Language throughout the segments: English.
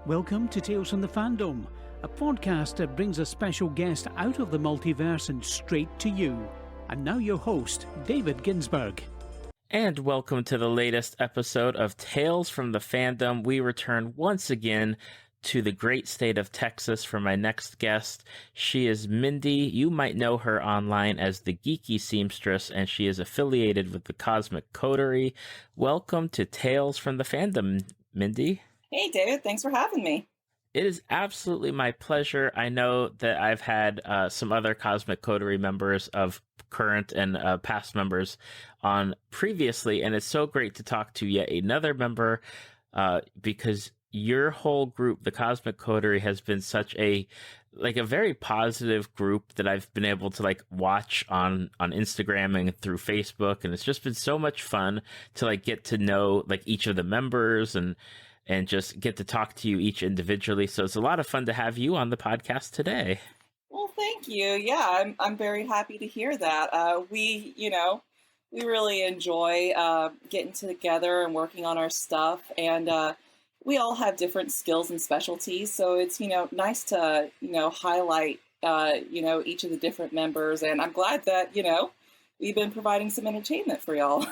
Welcome to Tales from the Fandom, a podcast that brings a special guest out of the multiverse and straight to you. And now your host, David Ginsburg. And welcome to the latest episode of Tales from the Fandom. We return once again to the great state of Texas for my next guest. She is Mindy. You might know her online as the Geeky Seamstress, and she is affiliated with the Cosmic Coterie. Welcome to Tales from the Fandom, Mindy. Hey, David. Thanks for having me. It is absolutely my pleasure. I know that I've had some other Cosmic Coterie members of current and past members on previously, and it's so great to talk to yet another member because your whole group, the Cosmic Coterie, has been such a very positive group that I've been able to watch on Instagram and through Facebook, and it's just been so much fun to get to know each of the members and just get to talk to you each individually. So it's a lot of fun to have you on the podcast today. Well, thank you. Yeah, I'm very happy to hear that. We really enjoy getting together and working on our stuff, and we all have different skills and specialties. So it's, nice to, highlight, each of the different members. And I'm glad that, we've been providing some entertainment for y'all.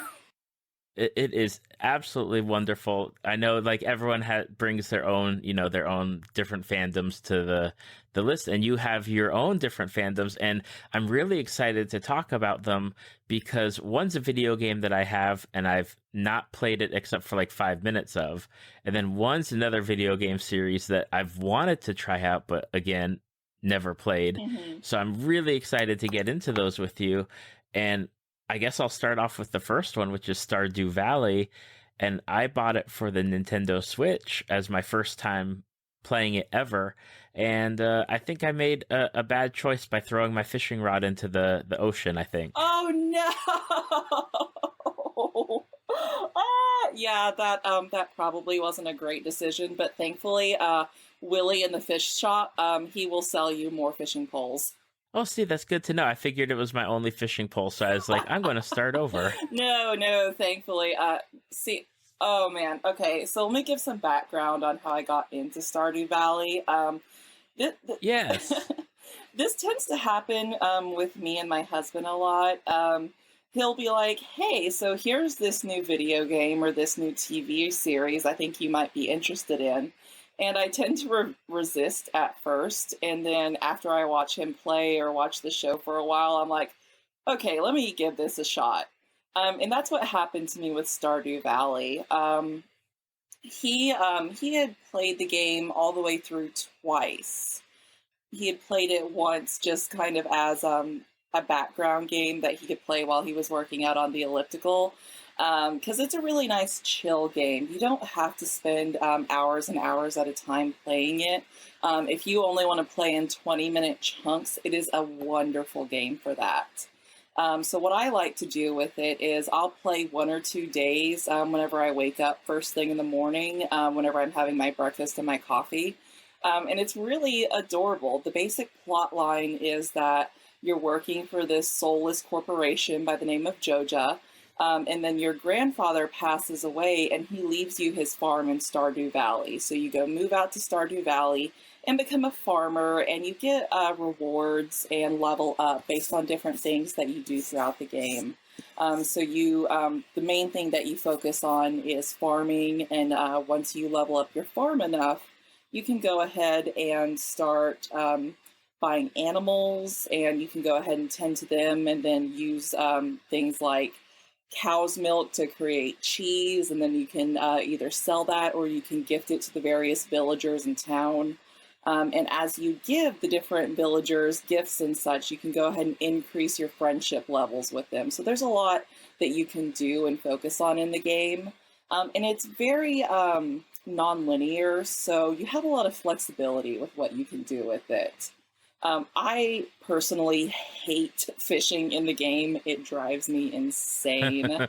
It is absolutely wonderful. I know everyone brings their own, their own different fandoms to the list, and you have your own different fandoms, and I'm really excited to talk about them because one's a video game that I have and I've not played it except for 5 minutes of, and then one's another video game series that I've wanted to try out, but again, never played. Mm-hmm. So I'm really excited to get into those with you. And I guess I'll start off with the first one, which is Stardew Valley, and I bought it for the Nintendo Switch as my first time playing it ever, and I think I made a bad choice by throwing my fishing rod into the ocean, I think. Oh, no! Yeah, that probably wasn't a great decision, but thankfully, Willie in the fish shop, he will sell you more fishing poles. Oh, see, that's good to know. I figured it was my only fishing pole, so I was I'm going to start over. No, thankfully. Oh man, okay, so let me give some background on how I got into Stardew Valley. Yes. This tends to happen with me and my husband a lot. He'll be like, hey, so here's this new video game or this new TV series I think you might be interested in. And I tend to resist at first, and then after I watch him play or watch the show for a while, I'm like, okay, let me give this a shot. And that's what happened to me with Stardew Valley. He had played the game all the way through twice. He had played it once just kind of as a background game that he could play while he was working out on the elliptical. Because it's a really nice chill game. You don't have to spend hours and hours at a time playing it. If you only want to play in 20-minute chunks, it is a wonderful game for that. So what I like to do with it is I'll play 1 or 2 days whenever I wake up first thing in the morning, whenever I'm having my breakfast and my coffee. And it's really adorable. The basic plot line is that you're working for this soulless corporation by the name of Joja. And then your grandfather passes away and he leaves you his farm in Stardew Valley. So you go move out to Stardew Valley and become a farmer, and you get rewards and level up based on different things that you do throughout the game. So the main thing that you focus on is farming, and once you level up your farm enough, you can go ahead and start buying animals, and you can go ahead and tend to them, and then use things like cow's milk to create cheese, and then you can either sell that or you can gift it to the various villagers in town. And as you give the different villagers gifts and such, you can go ahead and increase your friendship levels with them. So there's a lot that you can do and focus on in the game. And it's very non-linear, so you have a lot of flexibility with what you can do with it. I personally hate fishing in the game. It drives me insane.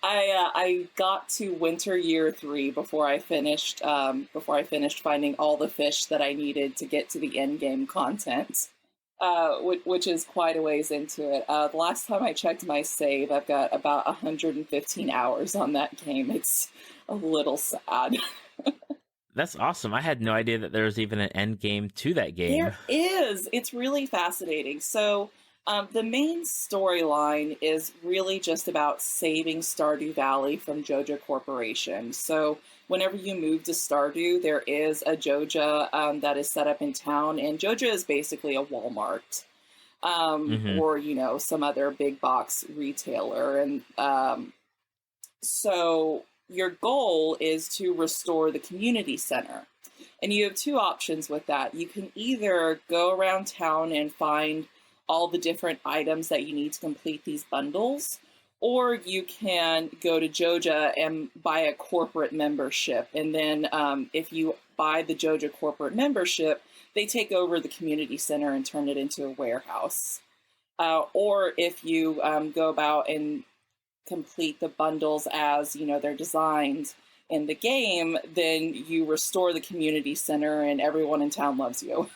I got to winter year 3 before I finished finding all the fish that I needed to get to the end game content, which is quite a ways into it. The last time I checked my save, I've got about 115 hours on that game. It's a little sad. That's awesome. I had no idea that there was even an end game to that game. There is. It's really fascinating. So, the main storyline is really just about saving Stardew Valley from Joja Corporation. So, whenever you move to Stardew, there is a Joja that is set up in town, and Joja is basically a Walmart, Hmm. or some other big box retailer, and so your goal is to restore the community center. And you have two options with that. You can either go around town and find all the different items that you need to complete these bundles, or you can go to Joja and buy a corporate membership. And then if you buy the Joja corporate membership, they take over the community center and turn it into a warehouse. Or if you go about and complete the bundles as they're designed in the game, then you restore the community center and everyone in town loves you.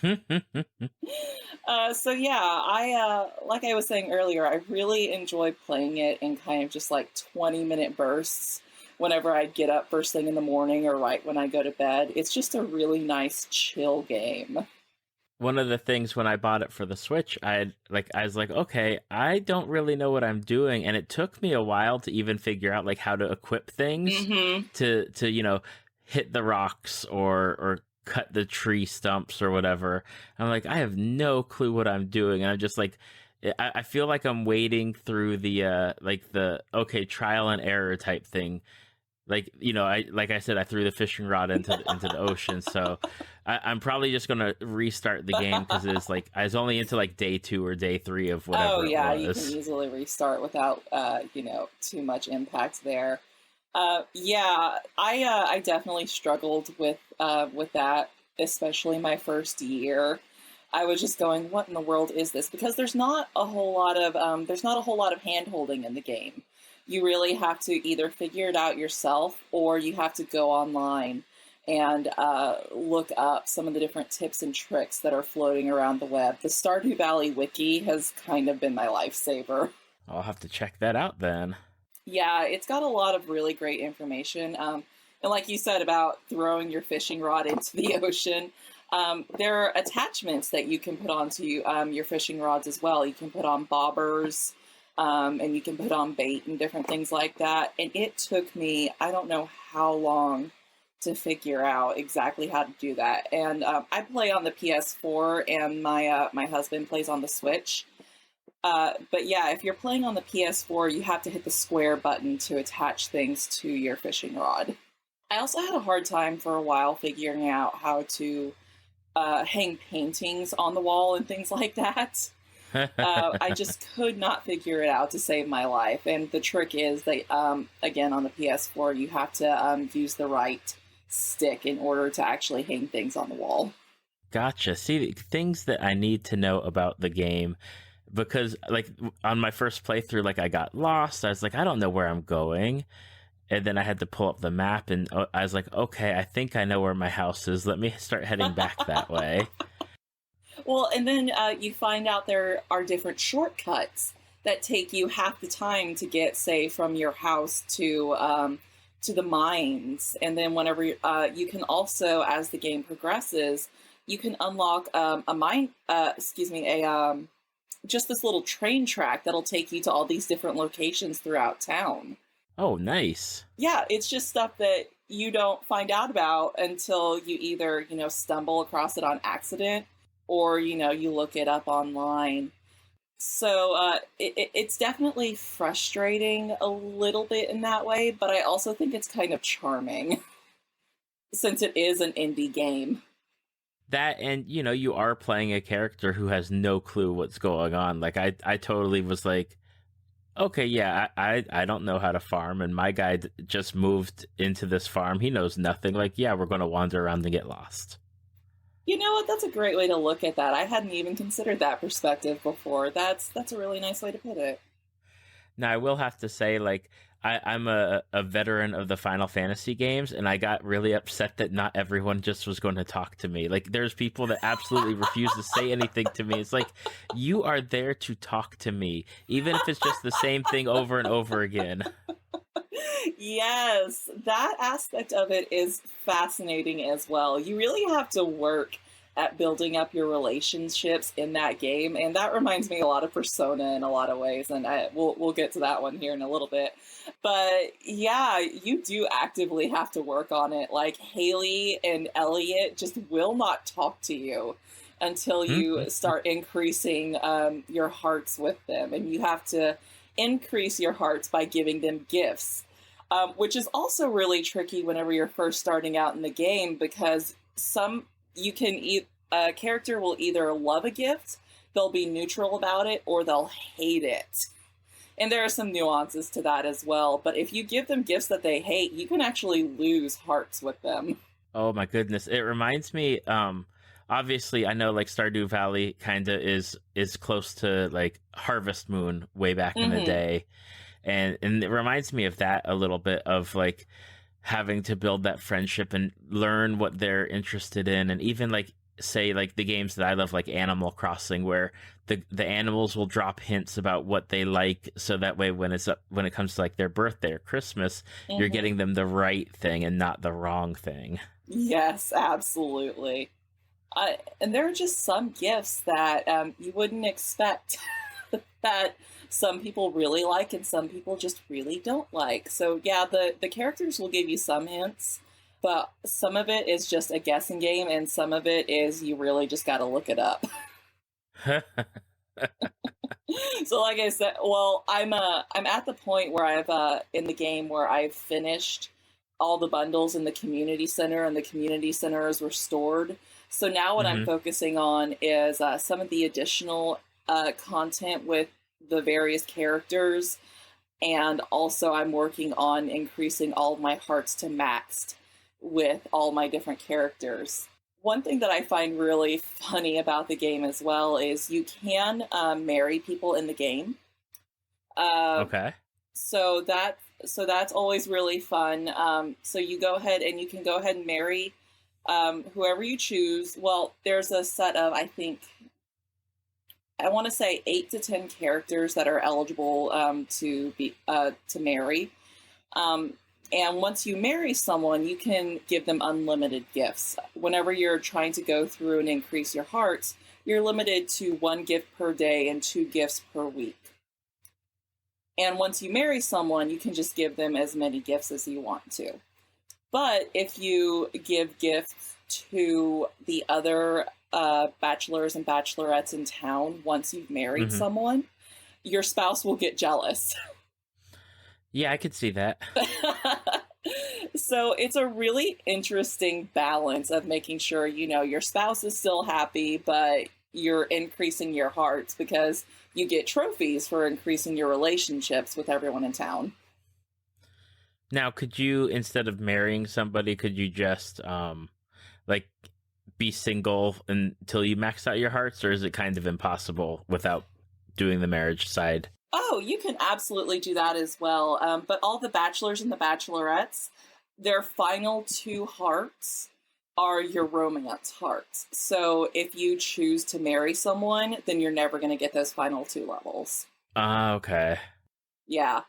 So yeah, I like I was saying earlier, I really enjoy playing it in kind of just like 20-minute bursts whenever I get up first thing in the morning or right when I go to bed. It's just a really nice chill game. One of the things when I bought it for the Switch, I was like, okay, I don't really know what I'm doing, and it took me a while to even figure out like how to equip things Mm-hmm. to hit the rocks or cut the tree stumps or whatever. I'm like, I have no clue what I'm doing, and I'm just like, I feel like I'm wading through the okay, trial and error type thing. I said, I threw the fishing rod into the ocean, so I'm probably just gonna restart the game because it's like I was only into like day 2 or day 3 of whatever. Oh yeah, it you was. can easily restart without too much impact there. Yeah, I definitely struggled with that, especially my first year. I was just going, what in the world is this? Because there's not a whole lot of hand holding in the game. You really have to either figure it out yourself or you have to go online and look up some of the different tips and tricks that are floating around the web. The Stardew Valley wiki has kind of been my lifesaver. I'll have to check that out then. Yeah, it's got a lot of really great information. And like you said about throwing your fishing rod into the ocean, there are attachments that you can put onto your fishing rods as well. You can put on bobbers, and you can put on bait and different things like that. And it took me, I don't know how long to figure out exactly how to do that. And I play on the PS4, and my husband plays on the Switch. But yeah, if you're playing on the PS4, you have to hit the square button to attach things to your fishing rod. I also had a hard time for a while figuring out how to hang paintings on the wall and things like that. I just could not figure it out to save my life. And the trick is that, again, on the PS4, you have to use the right stick in order to actually hang things on the wall. Gotcha. See, things that I need to know about the game, because like on my first playthrough, like I got lost. I was like, I don't know where I'm going. And then I had to pull up the map, and I was like, okay, I think I know where my house is. Let me start heading back that way. Well, and then you find out there are different shortcuts that take you half the time to get, say, from your house to the mines. And then whenever you can also, as the game progresses, you can unlock just this little train track that'll take you to all these different locations throughout town. Oh, nice. Yeah, it's just stuff that you don't find out about until you either, stumble across it on accident or, you look it up online. So it's definitely frustrating a little bit in that way, but I also think it's kind of charming since it is an indie game. That, and you are playing a character who has no clue what's going on. Like I totally was like, okay, yeah, I don't know how to farm, and my guy just moved into this farm. He knows nothing. Like, yeah, we're going to wander around and get lost. You know what? That's a great way to look at that. I hadn't even considered that perspective before. That's a really nice way to put it. Now, I will have to say, like, I'm a veteran of the Final Fantasy games, and I got really upset that not everyone just was going to talk to me. Like, there's people that absolutely refuse to say anything to me. It's like, you are there to talk to me, even if it's just the same thing over and over again. Yes, that aspect of it is fascinating as well. You really have to work at building up your relationships in that game, and that reminds me a lot of Persona in a lot of ways, and we'll get to that one here in a little bit. But yeah, you do actively have to work on it. Like Haley and Elliot just will not talk to you until you start increasing your hearts with them, and you have to increase your hearts by giving them gifts. Which is also really tricky whenever you're first starting out in the game, because a character will either love a gift, they'll be neutral about it, or they'll hate it. And there are some nuances to that as well. But if you give them gifts that they hate, you can actually lose hearts with them. Oh my goodness. It reminds me, obviously I know like Stardew Valley kind of is close to like Harvest Moon way back in the day. And it reminds me of that a little bit, of like having to build that friendship and learn what they're interested in. And even like, say, like the games that I love, like Animal Crossing, where the animals will drop hints about what they like, so that way when it comes to like their birthday or Christmas, you're getting them the right thing and not the wrong thing. Yes, absolutely. And there are just some gifts that you wouldn't expect that some people really like and some people just really don't like. So yeah, the characters will give you some hints, but some of it is just a guessing game, and some of it is you really just got to look it up. So like I said, well, I'm at the point where I've in the game where I've finished all the bundles in the community center, and the community center is restored. So now what I'm focusing on is some of the additional content with the various characters, and also I'm working on increasing all of my hearts to maxed with all my different characters. One thing that I find really funny about the game as well is you can marry people in the game. Okay. So that's always really fun. So you go ahead and you can go ahead and marry whoever you choose. Well, there's a set of, I think, I want to say 8 to 10 characters that are eligible to marry. And once you marry someone, you can give them unlimited gifts. Whenever you're trying to go through and increase your hearts, you're limited to 1 gift per day and 2 gifts per week. And once you marry someone, you can just give them as many gifts as you want to. But if you give gifts to the other bachelors and bachelorettes in town, once you've married someone, your spouse will get jealous. Yeah, I could see that. So it's a really interesting balance of making sure, your spouse is still happy, but you're increasing your hearts because you get trophies for increasing your relationships with everyone in town. Now, could you, instead of marrying somebody, could you just be single until you max out your hearts, or is it kind of impossible without doing the marriage side? Oh, you can absolutely do that as well. But all the bachelors and the bachelorettes, their final 2 hearts are your romance hearts. So if you choose to marry someone, then you're never going to get those final 2 levels. Okay. Yeah.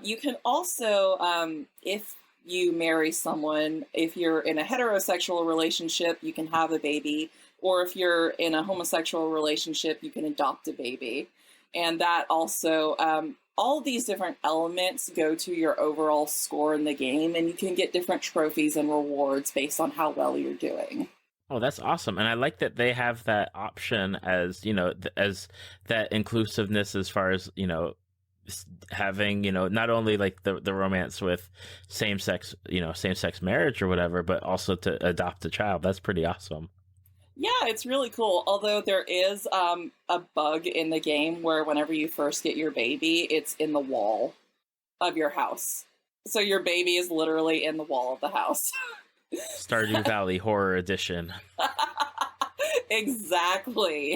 You can also, if you marry someone, if you're in a heterosexual relationship, you can have a baby. Or if you're in a homosexual relationship, you can adopt a baby. And that also, all these different elements go to your overall score in the game, and you can get different trophies and rewards based on how well you're doing. Oh, that's awesome. And I like that they have that option as, as that inclusiveness as far as, having, not only like the romance with same-sex marriage or whatever, but also to adopt a child. That's pretty awesome. Yeah, it's really cool. Although there is a bug in the game where whenever you first get your baby, it's in the wall of your house. So your baby is literally in the wall of the house. Stardew Valley Horror Edition. Exactly.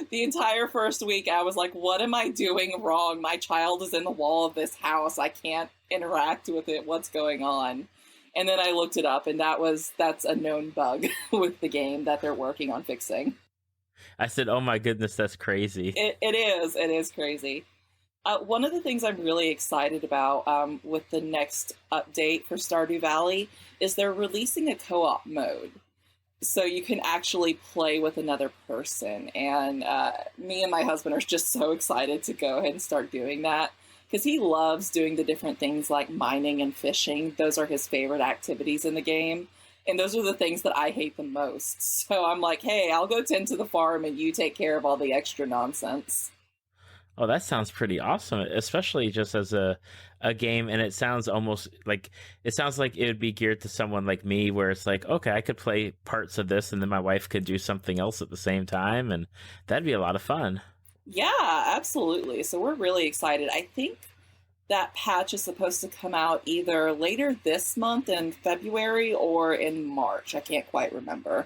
The entire first week, I was like, what am I doing wrong? My child is in the wall of this house. I can't interact with it. What's going on? And then I looked it up, and that's a known bug with the game that they're working on fixing. I said, oh my goodness, that's crazy. It is crazy. One of the things I'm really excited about with the next update for Stardew Valley is they're releasing a co-op mode. So you can actually play with another person. And me and my husband are just so excited to go ahead and start doing that. Because he loves doing the different things like mining and fishing. Those are his favorite activities in the game. And those are the things that I hate the most. So I'm like, hey, I'll go tend to the farm and you take care of all the extra nonsense. Oh, that sounds pretty awesome, especially just as a game. And it sounds almost like it would be geared to someone like me, where it's like, okay, I could play parts of this and then my wife could do something else at the same time. And that'd be a lot of fun. Yeah, absolutely. So we're really excited. I think that patch is supposed to come out either later this month in February or in March. I can't quite remember.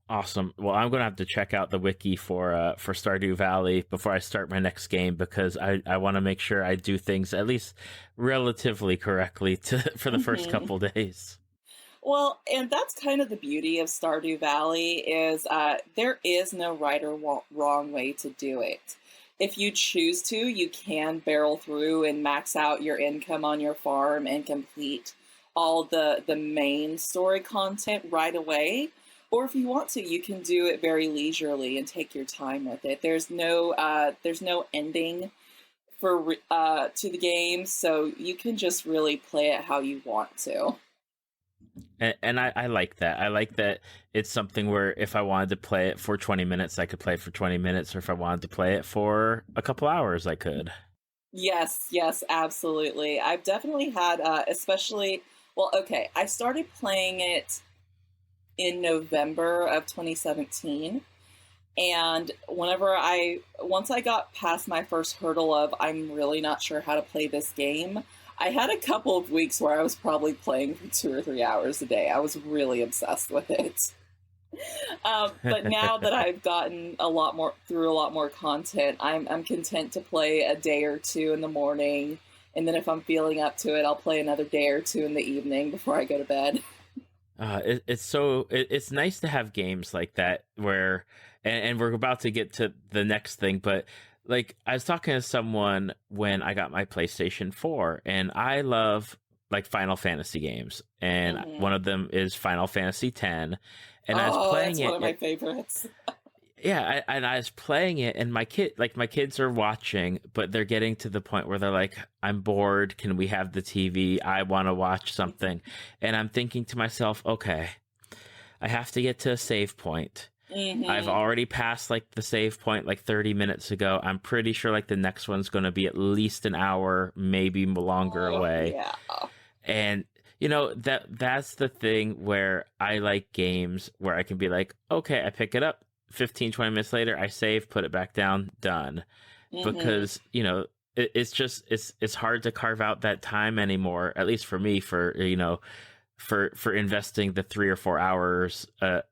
Awesome. Well, I'm going to have to check out the wiki for Stardew Valley before I start my next game, because I want to make sure I do things at least relatively correctly for the first couple days. Well, and that's kind of the beauty of Stardew Valley is there is no right or wrong way to do it. If you choose to, you can barrel through and max out your income on your farm and complete all the main story content right away. Or if you want to, you can do it very leisurely and take your time with it. There's no ending for to the game, so you can just really play it how you want to. And I like that. I like that it's something where if I wanted to play it for 20 minutes, I could play it for 20 minutes, or if I wanted to play it for a couple hours, I could. Yes, absolutely. I've definitely had, I started playing it in November of 2017. And once I got past my first hurdle of, I'm really not sure how to play this game, I had a couple of weeks where I was probably playing for 2 or 3 hours a day. I was really obsessed with it. But now that I've gotten through a lot more content, I'm content to play a day or two in the morning. And then if I'm feeling up to it, I'll play another day or two in the evening before I go to bed. It's nice to have games like that where, and we're about to get to the next thing, but like I was talking to someone when I got my PlayStation 4, and I love like Final Fantasy games, and one of them is Final Fantasy X, and I was playing that's one of my favorites. Yeah, I was playing it, and my kids are watching, but they're getting to the point where they're like, I'm bored. Can we have the TV? I want to watch something. And I'm thinking to myself, okay, I have to get to a save point. I've already passed like the save point like 30 minutes ago. I'm pretty sure like the next one's going to be at least an hour, maybe longer away. Yeah. And you know, that's the thing where I like games where I can be like, okay, I pick it up. 15, 20 minutes later, I save, put it back down, done. Because, you know, it's hard to carve out that time anymore, at least for me, for investing the 3 or 4 hours,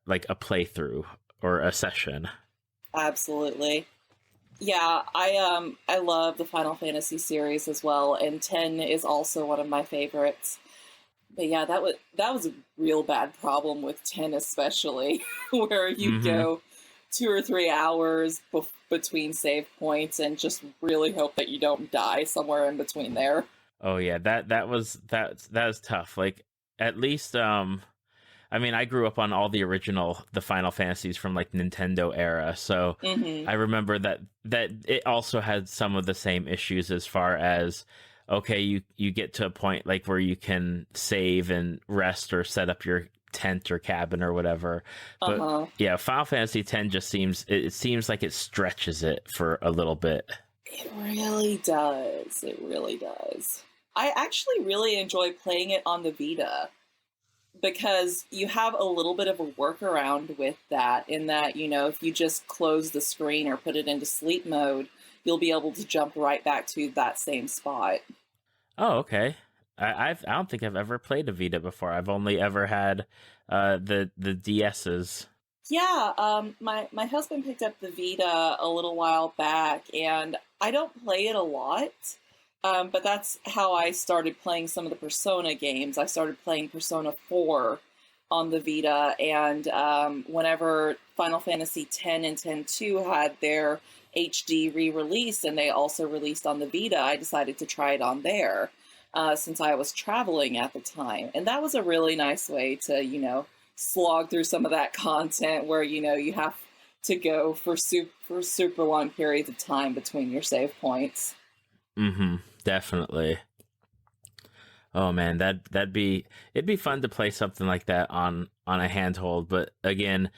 like a playthrough or a session. Absolutely. Yeah, I love the Final Fantasy series as well, and 10 is also one of my favorites. But yeah, that was a real bad problem with 10 especially, where you go 2 or 3 hours between save points and just really hope that you don't die somewhere in between there. Oh yeah, that was tough. Like at least I mean, I grew up on all the Final Fantasies from like Nintendo era, so I remember that it also had some of the same issues as far as, okay, you get to a point like where you can save and rest or set up your tent or cabin or whatever. But yeah, Final Fantasy X just seems like it stretches it for a little bit. It really does. I actually really enjoy playing it on the Vita because you have a little bit of a workaround with that, in that, you know, if you just close the screen or put it into sleep mode, you'll be able to jump right back to that same spot. Oh, okay. I don't think I've ever played a Vita before. I've only ever had the DS's. Yeah, my husband picked up the Vita a little while back, and I don't play it a lot, but that's how I started playing some of the Persona games. I started playing Persona 4 on the Vita, and whenever Final Fantasy X and X-2 had their HD re-release, and they also released on the Vita, I decided to try it on there since I was traveling at the time. And that was a really nice way to, slog through some of that content where, you have to go for super long periods of time between your save points. Mm-hmm. Definitely. Oh man, it'd be fun to play something like that on a handhold, but again,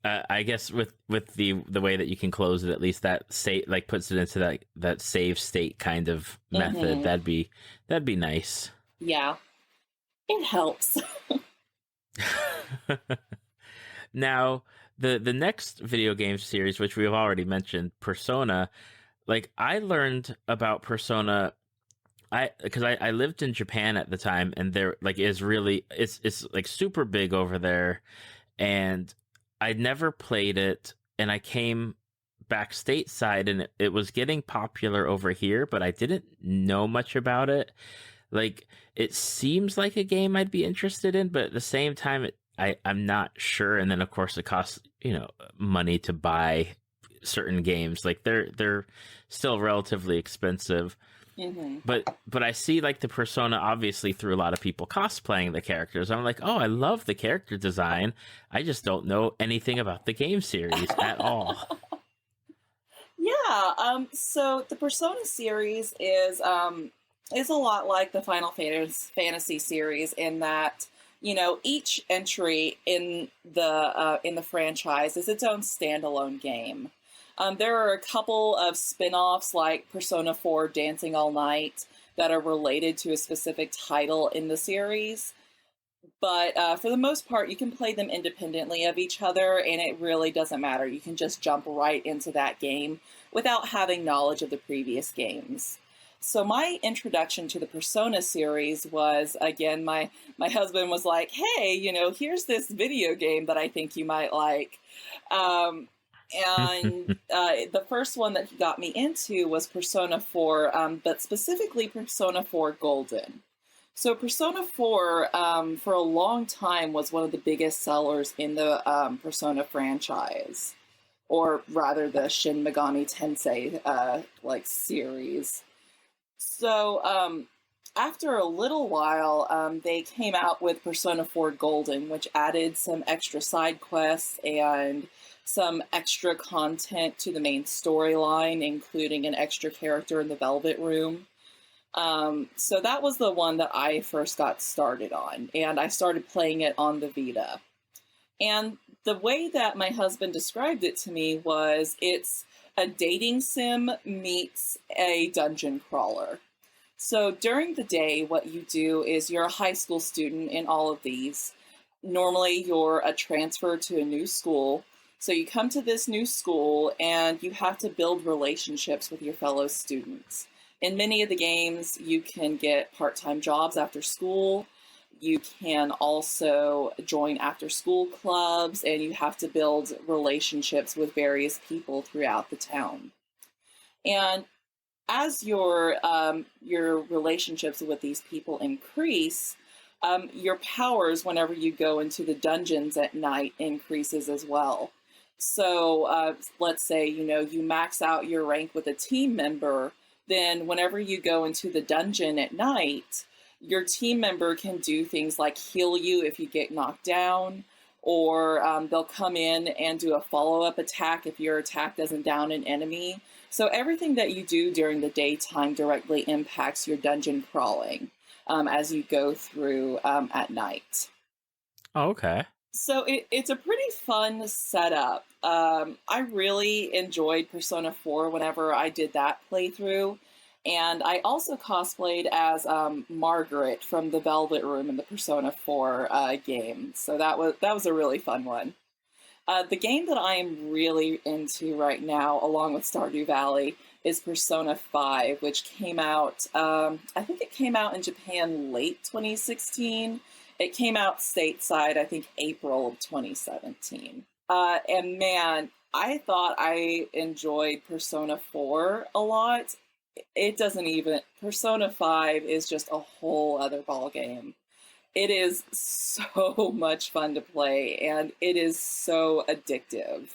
I guess with the way that you can close it, at least that state like puts it into that save state kind of method. Mm-hmm. That'd be nice. Yeah, it helps. Now, the next video game series, which we've already mentioned, Persona, like I learned about Persona because I lived in Japan at the time, and there like is really it's like super big over there, and I'd never played it, and I came back stateside, and it was getting popular over here, but I didn't know much about it. Like it seems like a game I'd be interested in, but at the same time, I'm not sure. And then of course it costs money to buy certain games. Like they're still relatively expensive. Mm-hmm. But I see like the Persona obviously through a lot of people cosplaying the characters. I'm like, oh, I love the character design. I just don't know anything about the game series at all. Yeah. So the Persona series is a lot like the Final Fantasy series in that each entry in the franchise is its own standalone game. There are a couple of spin-offs like Persona 4 Dancing All Night that are related to a specific title in the series. But for the most part, you can play them independently of each other, and it really doesn't matter. You can just jump right into that game without having knowledge of the previous games. So my introduction to the Persona series was, again, my husband was like, hey, here's this video game that I think you might like. And the first one that he got me into was Persona 4, but specifically Persona 4 Golden. So Persona 4, for a long time, was one of the biggest sellers in the Persona franchise, or rather the Shin Megami Tensei series. So after a little while, they came out with Persona 4 Golden, which added some extra side quests and some extra content to the main storyline, including an extra character in the Velvet Room. So that was the one that I first got started on, and I started playing it on the Vita. And the way that my husband described it to me was it's a dating sim meets a dungeon crawler. So during the day, what you do is you're a high school student in all of these. Normally, you're a transfer to a new school. So you come to this new school and you have to build relationships with your fellow students. In many of the games, you can get part-time jobs after school. You can also join after-school clubs, and you have to build relationships with various people throughout the town. And as your relationships with these people increase, your powers whenever you go into the dungeons at night increases as well. So let's say, you max out your rank with a team member, then whenever you go into the dungeon at night, your team member can do things like heal you if you get knocked down, or they'll come in and do a follow-up attack if your attack doesn't down an enemy. So everything that you do during the daytime directly impacts your dungeon crawling as you go through at night. Oh, okay. So it's a pretty fun setup. I really enjoyed Persona 4 whenever I did that playthrough. And I also cosplayed as Margaret from the Velvet Room in the Persona 4 game. So that was a really fun one. The game that I am really into right now, along with Stardew Valley, is Persona 5, which came out, I think it came out in Japan late 2016. It came out stateside, I think, April of 2017. And man, I thought I enjoyed Persona 4 a lot. It doesn't even... Persona 5 is just a whole other ballgame. It is so much fun to play, and it is so addictive.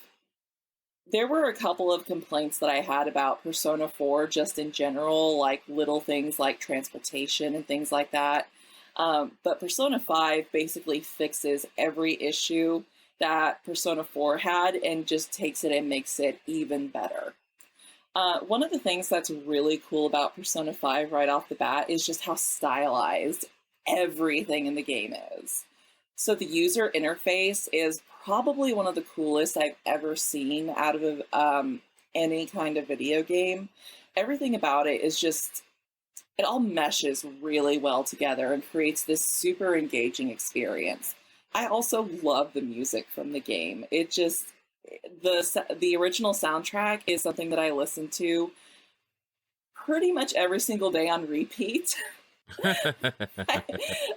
There were a couple of complaints that I had about Persona 4 just in general, like little things like transportation and things like that. But Persona 5 basically fixes every issue that Persona 4 had and just takes it and makes it even better. One of the things that's really cool about Persona 5 right off the bat is just how stylized everything in the game is. So the user interface is probably one of the coolest I've ever seen out of any kind of video game. Everything about it is just, it all meshes really well together and creates this super engaging experience. I also love the music from the game. It just, the original soundtrack is something that I listen to pretty much every single day on repeat.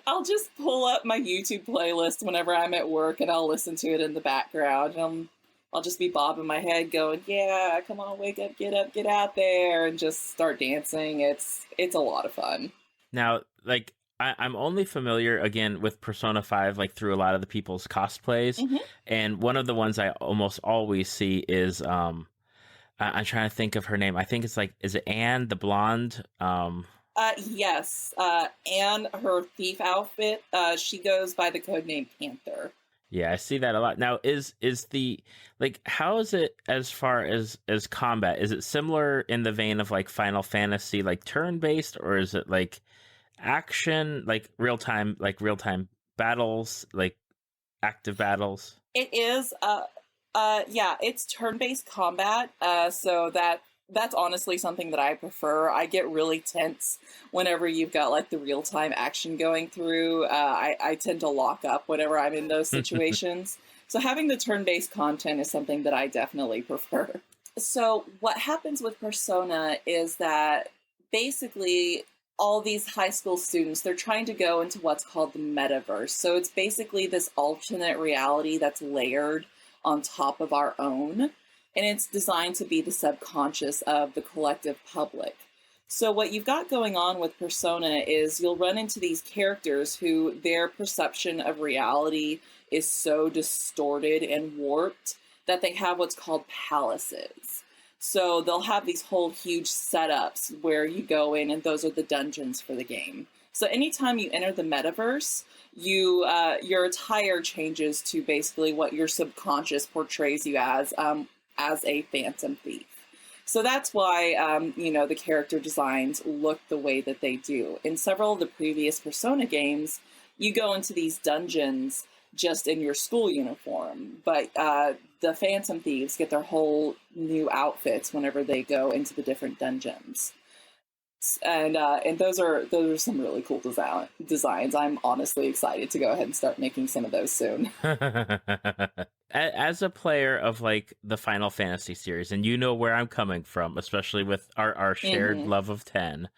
I'll just pull up my YouTube playlist whenever I'm at work and I'll listen to it in the background. I'll just be bobbing my head going, yeah, come on, wake up, get out there, and just start dancing. It's a lot of fun. Now, like, I'm only familiar, again, with Persona 5, like, through a lot of the people's cosplays. And one of the ones I almost always see is, I'm trying to think of her name. I think it's like, is it Anne, the blonde? Yes. And her thief outfit, she goes by the codename Panther. Yeah, I see that a lot. Now, is the, like, how is it as far as combat? Is it similar in the vein of, like, Final Fantasy, like, turn-based, or is it, like, action, like, real-time battles, like, active battles? It is, yeah, it's turn-based combat, so that's honestly something that I prefer. I get really tense whenever you've got like the real-time action going through. I tend to lock up whenever I'm in those situations. So having the turn-based content is something that I definitely prefer. So what happens with Persona is that basically all these high school students, they're trying to go into what's called the metaverse. So it's basically this alternate reality that's layered on top of our own. And it's designed to be the subconscious of the collective public. So what you've got going on with Persona is you'll run into these characters who their perception of reality is so distorted and warped that they have what's called palaces. So they'll have these whole huge setups where you go in and those are the dungeons for the game. So anytime you enter the metaverse, your attire changes to basically what your subconscious portrays you as a phantom thief. So that's why, the character designs look the way that they do. In several of the previous Persona games, you go into these dungeons just in your school uniform, but the phantom thieves get their whole new outfits whenever they go into the different dungeons. And those are some really cool designs. I'm honestly excited to go ahead and start making some of those soon. As a player of like the Final Fantasy series, and you know where I'm coming from, especially with our shared love of 10,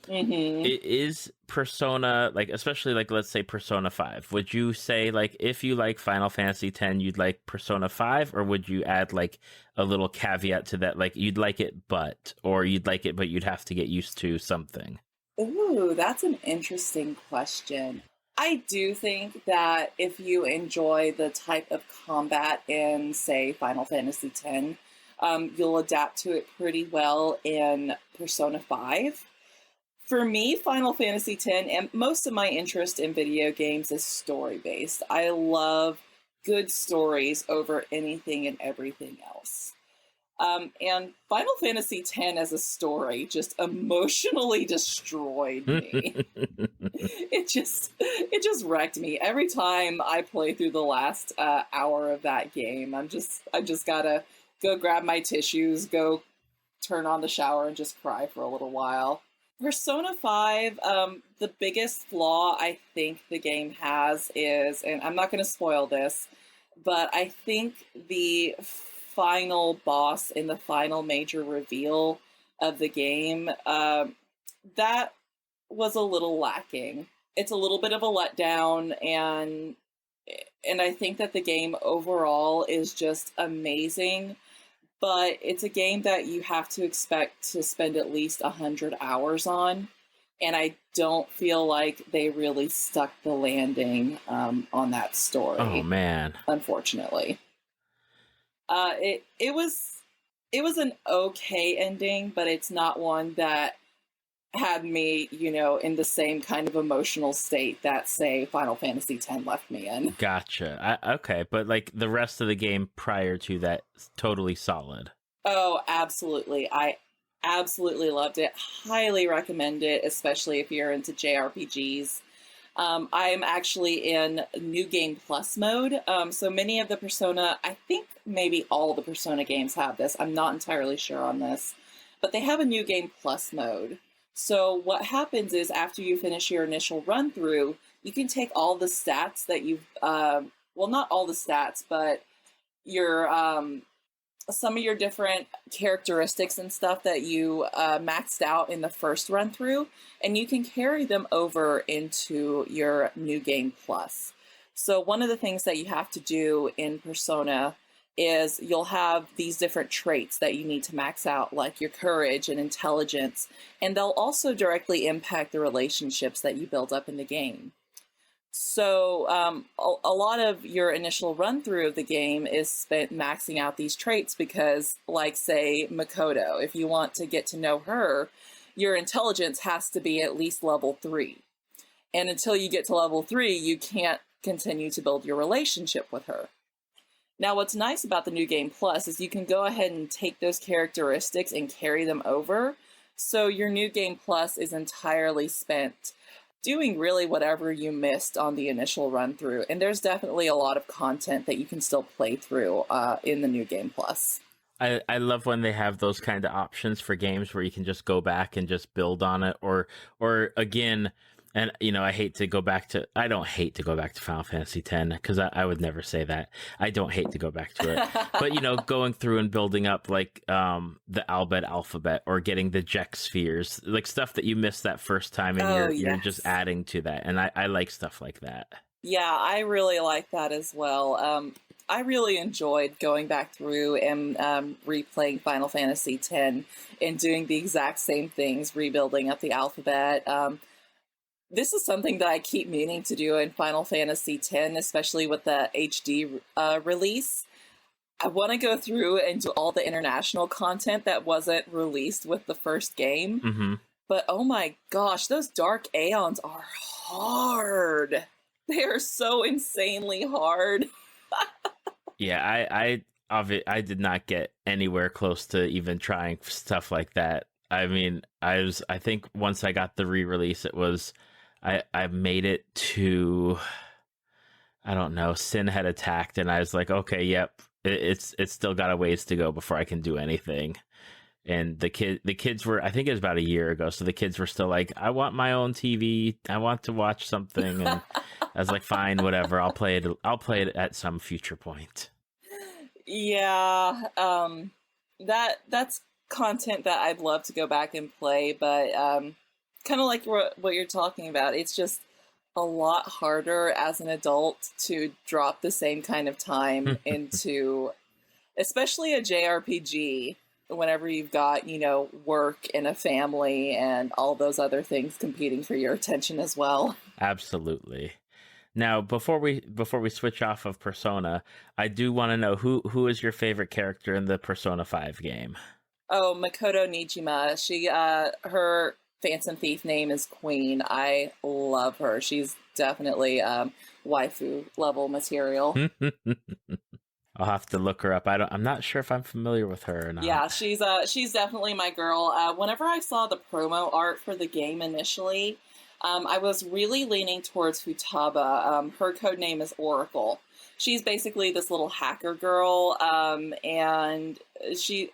it is Persona, like, especially like, let's say Persona 5. Would you say, like, if you like Final Fantasy 10, you'd like Persona 5, or would you add like a little caveat to that, like you'd like it or you'd like it but you'd have to get used to something? Ooh, that's an interesting question. I do think that if you enjoy the type of combat in, say, Final Fantasy X, you'll adapt to it pretty well in Persona 5. For me, Final Fantasy X, and most of my interest in video games is story-based. I love good stories over anything and everything else. And Final Fantasy X as a story just emotionally destroyed me. It just wrecked me. Every time I play through the last hour of that game, I just gotta go grab my tissues, go turn on the shower, and just cry for a little while. Persona 5, the biggest flaw I think the game has is, and I'm not going to spoil this, but I think the final boss in the final major reveal of the game, that was a little lacking. It's a little bit of a letdown, and I think that the game overall is just amazing. But it's a game that you have to expect to spend at least 100 hours on. And I don't feel like they really stuck the landing on that story. Oh, man. Unfortunately. It was an okay ending, but it's not one that had me, in the same kind of emotional state that, say, Final Fantasy X left me in. Gotcha. Okay, but like the rest of the game prior to that, totally solid. Oh, absolutely. I absolutely loved it. Highly recommend it, especially if you're into JRPGs. I am actually in New Game Plus mode. So many of the Persona, I think maybe all the Persona games have this. I'm not entirely sure on this. But they have a New Game Plus mode. So what happens is after you finish your initial run through, you can take all the stats that you've, well, not all the stats, but your some of your different characteristics and stuff that you maxed out in the first run through, and you can carry them over into your New Game Plus. So one of the things that you have to do in Persona is you'll have these different traits that you need to max out, like your courage and intelligence, and they'll also directly impact the relationships that you build up in the game. So a lot of your initial run through of the game is spent maxing out these traits because, like, say, Makoto, if you want to get to know her, your intelligence has to be at least level 3. And until you get to level 3, you can't continue to build your relationship with her. Now, what's nice about the New Game Plus is you can go ahead and take those characteristics and carry them over. So your New Game Plus is entirely spent doing really whatever you missed on the initial run through. And there's definitely a lot of content that you can still play through in the New Game Plus. I love when they have those kind of options for games where you can just go back and just build on it, or again, and I don't hate to go back to Final Fantasy X, because I would never say that. I don't hate to go back to it, but going through and building up like the Albed alphabet or getting the Jek spheres, like stuff that you missed that first time, and you're just adding to that, and I like stuff like that. Yeah, I really like that as well. I really enjoyed going back through and replaying Final Fantasy X and doing the exact same things, rebuilding up the alphabet. This is something that I keep meaning to do in Final Fantasy X, especially with the HD release. I want to go through and do all the international content that wasn't released with the first game. Mm-hmm. But oh my gosh, those Dark Aeons are hard. They are so insanely hard. Yeah, I did not get anywhere close to even trying stuff like that. I mean, I think once I got the re-release, it was, I made it to, I don't know, Sin had attacked, and I was like, okay, yep, it's still got a ways to go before I can do anything. And the kids were, I think it was about a year ago, so the kids were still like, I want my own TV, I want to watch something, and I was like, fine, whatever, I'll play it at some future point. Yeah, that's content that I'd love to go back and play, but kind of like what you're talking about, it's just a lot harder as an adult to drop the same kind of time into, especially a JRPG, whenever you've got, work and a family and all those other things competing for your attention as well. Absolutely. Now, before we switch off of Persona, I do want to know who is your favorite character in the Persona 5 game? Oh, Makoto Nijima. She her Phantom Thief name is Queen. I love her. She's definitely waifu level material. I'll have to look her up. I'm not sure if I'm familiar with her or not. Yeah, she's definitely my girl. Whenever I saw the promo art for the game initially, I was really leaning towards Futaba. Her code name is Oracle. She's basically this little hacker girl, and she's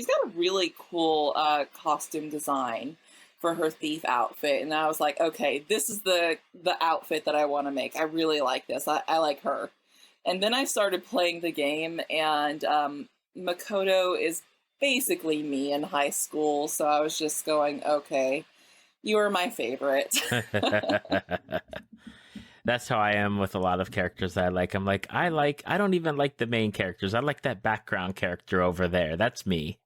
got a really cool costume design for her thief outfit. And I was like, okay, this is the outfit that I want to make. I really like this. I like her. And then I started playing the game, and Makoto is basically me in high school. So I was just going, okay, you are my favorite. That's how I am with a lot of characters that I like. I'm like, I don't even like the main characters. I like that background character over there. That's me.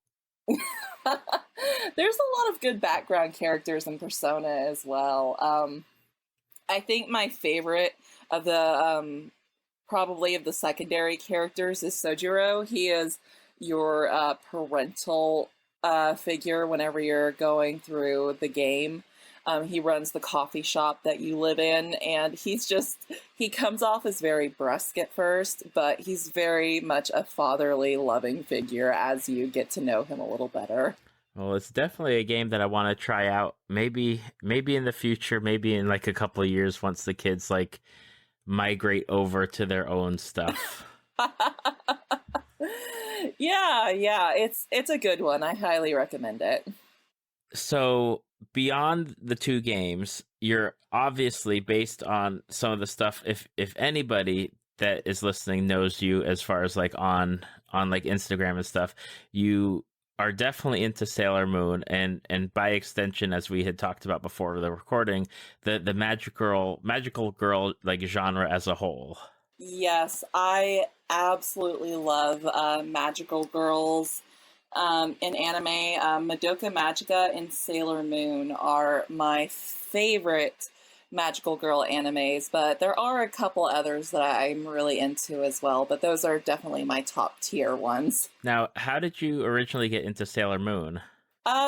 There's a lot of good background characters in Persona as well. I think my favorite of the probably of the secondary characters is Sojiro. He is your parental figure whenever you're going through the game. He runs the coffee shop that you live in, and he comes off as very brusque at first, but he's very much a fatherly, loving figure as you get to know him a little better. Well, it's definitely a game that I want to try out. Maybe in the future, maybe in like a couple of years once the kids like migrate over to their own stuff. Yeah, it's a good one. I highly recommend it. So beyond the two games, you're obviously, based on some of the stuff, if anybody that is listening knows you as far as like on like Instagram and stuff, you are definitely into Sailor Moon and by extension, as we had talked about before the recording, the magical girl like genre as a whole. Yes, I absolutely love magical girls in anime. Madoka Magica and Sailor Moon are my favorite magical girl animes, but there are a couple others that I'm really into as well, but those are definitely my top tier ones. Now, how did you originally get into Sailor Moon?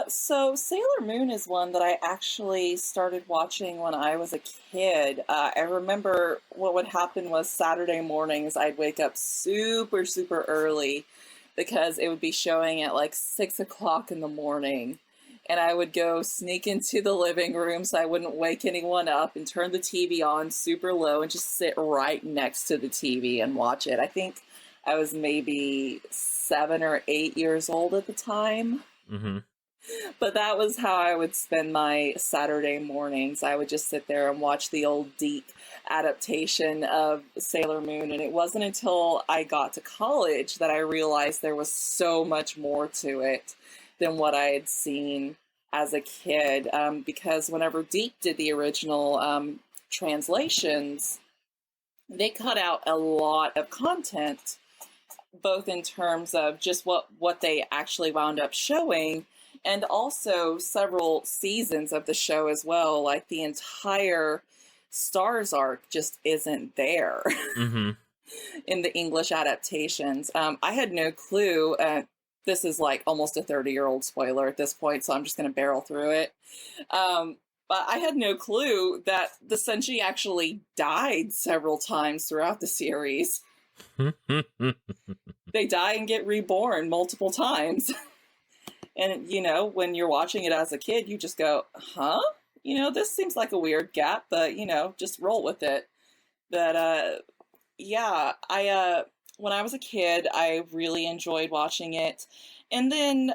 So Sailor Moon is one that I actually started watching when I was a kid. I remember what would happen was Saturday mornings, I'd wake up super, super early because it would be showing at like 6 o'clock in the morning. And I would go sneak into the living room so I wouldn't wake anyone up and turn the TV on super low and just sit right next to the TV and watch it. I think I was maybe 7 or 8 years old at the time. Mm-hmm. But that was how I would spend my Saturday mornings. I would just sit there and watch the old Deke adaptation of Sailor Moon. And it wasn't until I got to college that I realized there was so much more to it than what I had seen as a kid. Because whenever Deke did the original translations, they cut out a lot of content, both in terms of just what they actually wound up showing, and also several seasons of the show as well. Like the entire Stars arc just isn't there Mm-hmm. in the English adaptations. I had no clue. This is like almost a 30-year-old spoiler at this point, so I'm just going to barrel through it. But I had no clue that the Senshi actually died several times throughout the series. They die and get reborn multiple times. And, when you're watching it as a kid, you just go, huh? This seems like a weird gap, but, just roll with it. But, yeah, when I was a kid, I really enjoyed watching it. And then,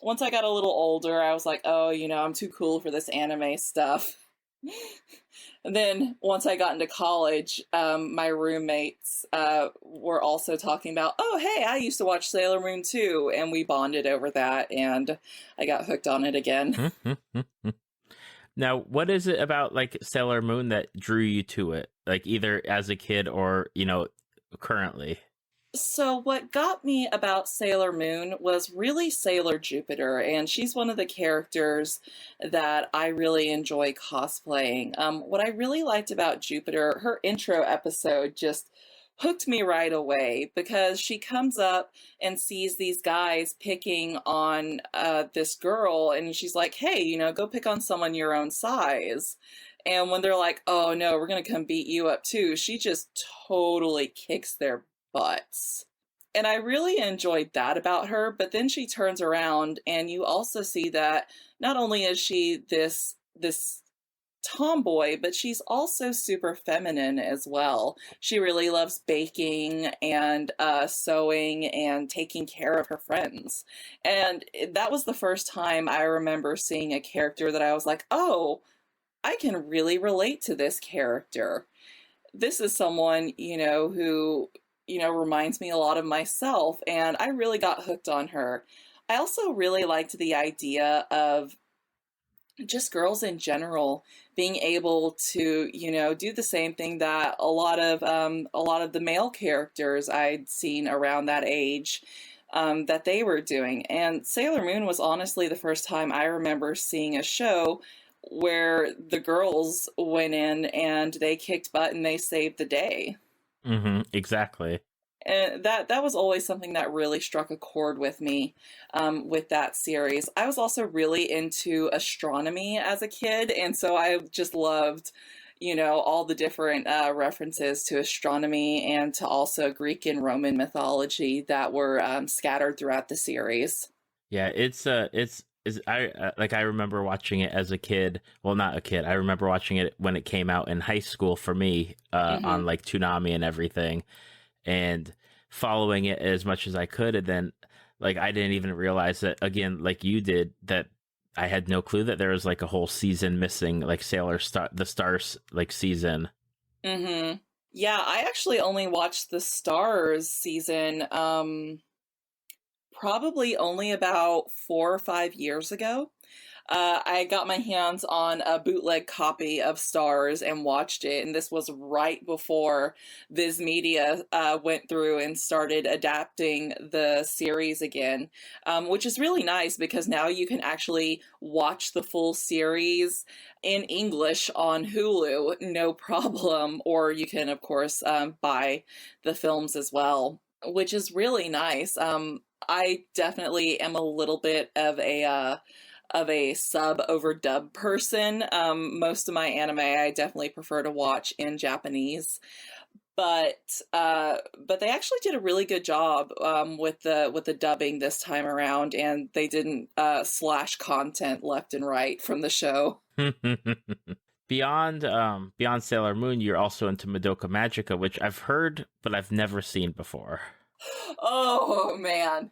once I got a little older, I was like, oh, I'm too cool for this anime stuff. And then once I got into college, my roommates were also talking about, oh, hey, I used to watch Sailor Moon too. And we bonded over that, and I got hooked on it again. Now, what is it about like Sailor Moon that drew you to it? Like either as a kid or, currently? So what got me about Sailor Moon was really Sailor Jupiter, and she's one of the characters that I really enjoy cosplaying. What I really liked about Jupiter, her intro episode just hooked me right away, because she comes up and sees these guys picking on this girl, and she's like, hey, go pick on someone your own size. And when they're like, oh no, we're going to come beat you up too, she just totally kicks their butts. And I really enjoyed that about her. But then she turns around and you also see that not only is she this tomboy, but she's also super feminine as well. She really loves baking and sewing and taking care of her friends. And that was the first time I remember seeing a character that I was like, oh, I can really relate to this character. This is someone, who reminds me a lot of myself, and I really got hooked on her. I also really liked the idea of just girls in general being able to, do the same thing that a lot of the male characters I'd seen around that age, that they were doing. And Sailor Moon was honestly the first time I remember seeing a show where the girls went in and they kicked butt and they saved the day. Exactly. And that was always something that really struck a chord with me with that series. I was also really into astronomy as a kid, and so I just loved, all the different references to astronomy and to also Greek and Roman mythology that were scattered throughout the series. Yeah, I remember watching it as a kid. Well, not a kid. I remember watching it when it came out in high school for me, Hmm. on like Toonami and everything, and following it as much as I could. And then, like, I didn't even realize that, again, like you did, that I had no clue that there was like a whole season missing, like the Stars like season. Hmm. Yeah, I actually only watched the Stars season probably only about 4 or 5 years ago. I got my hands on a bootleg copy of Stars and watched it, and this was right before Viz Media went through and started adapting the series again, which is really nice because now you can actually watch the full series in English on Hulu, no problem, or you can, of course, buy the films as well, which is really nice. I definitely am a little bit of a sub over dub person. Most of my anime I definitely prefer to watch in Japanese, but they actually did a really good job with the dubbing this time around, and they didn't slash content left and right from the show. Beyond Sailor Moon, you're also into Madoka Magica, which I've heard but I've never seen before. Oh man.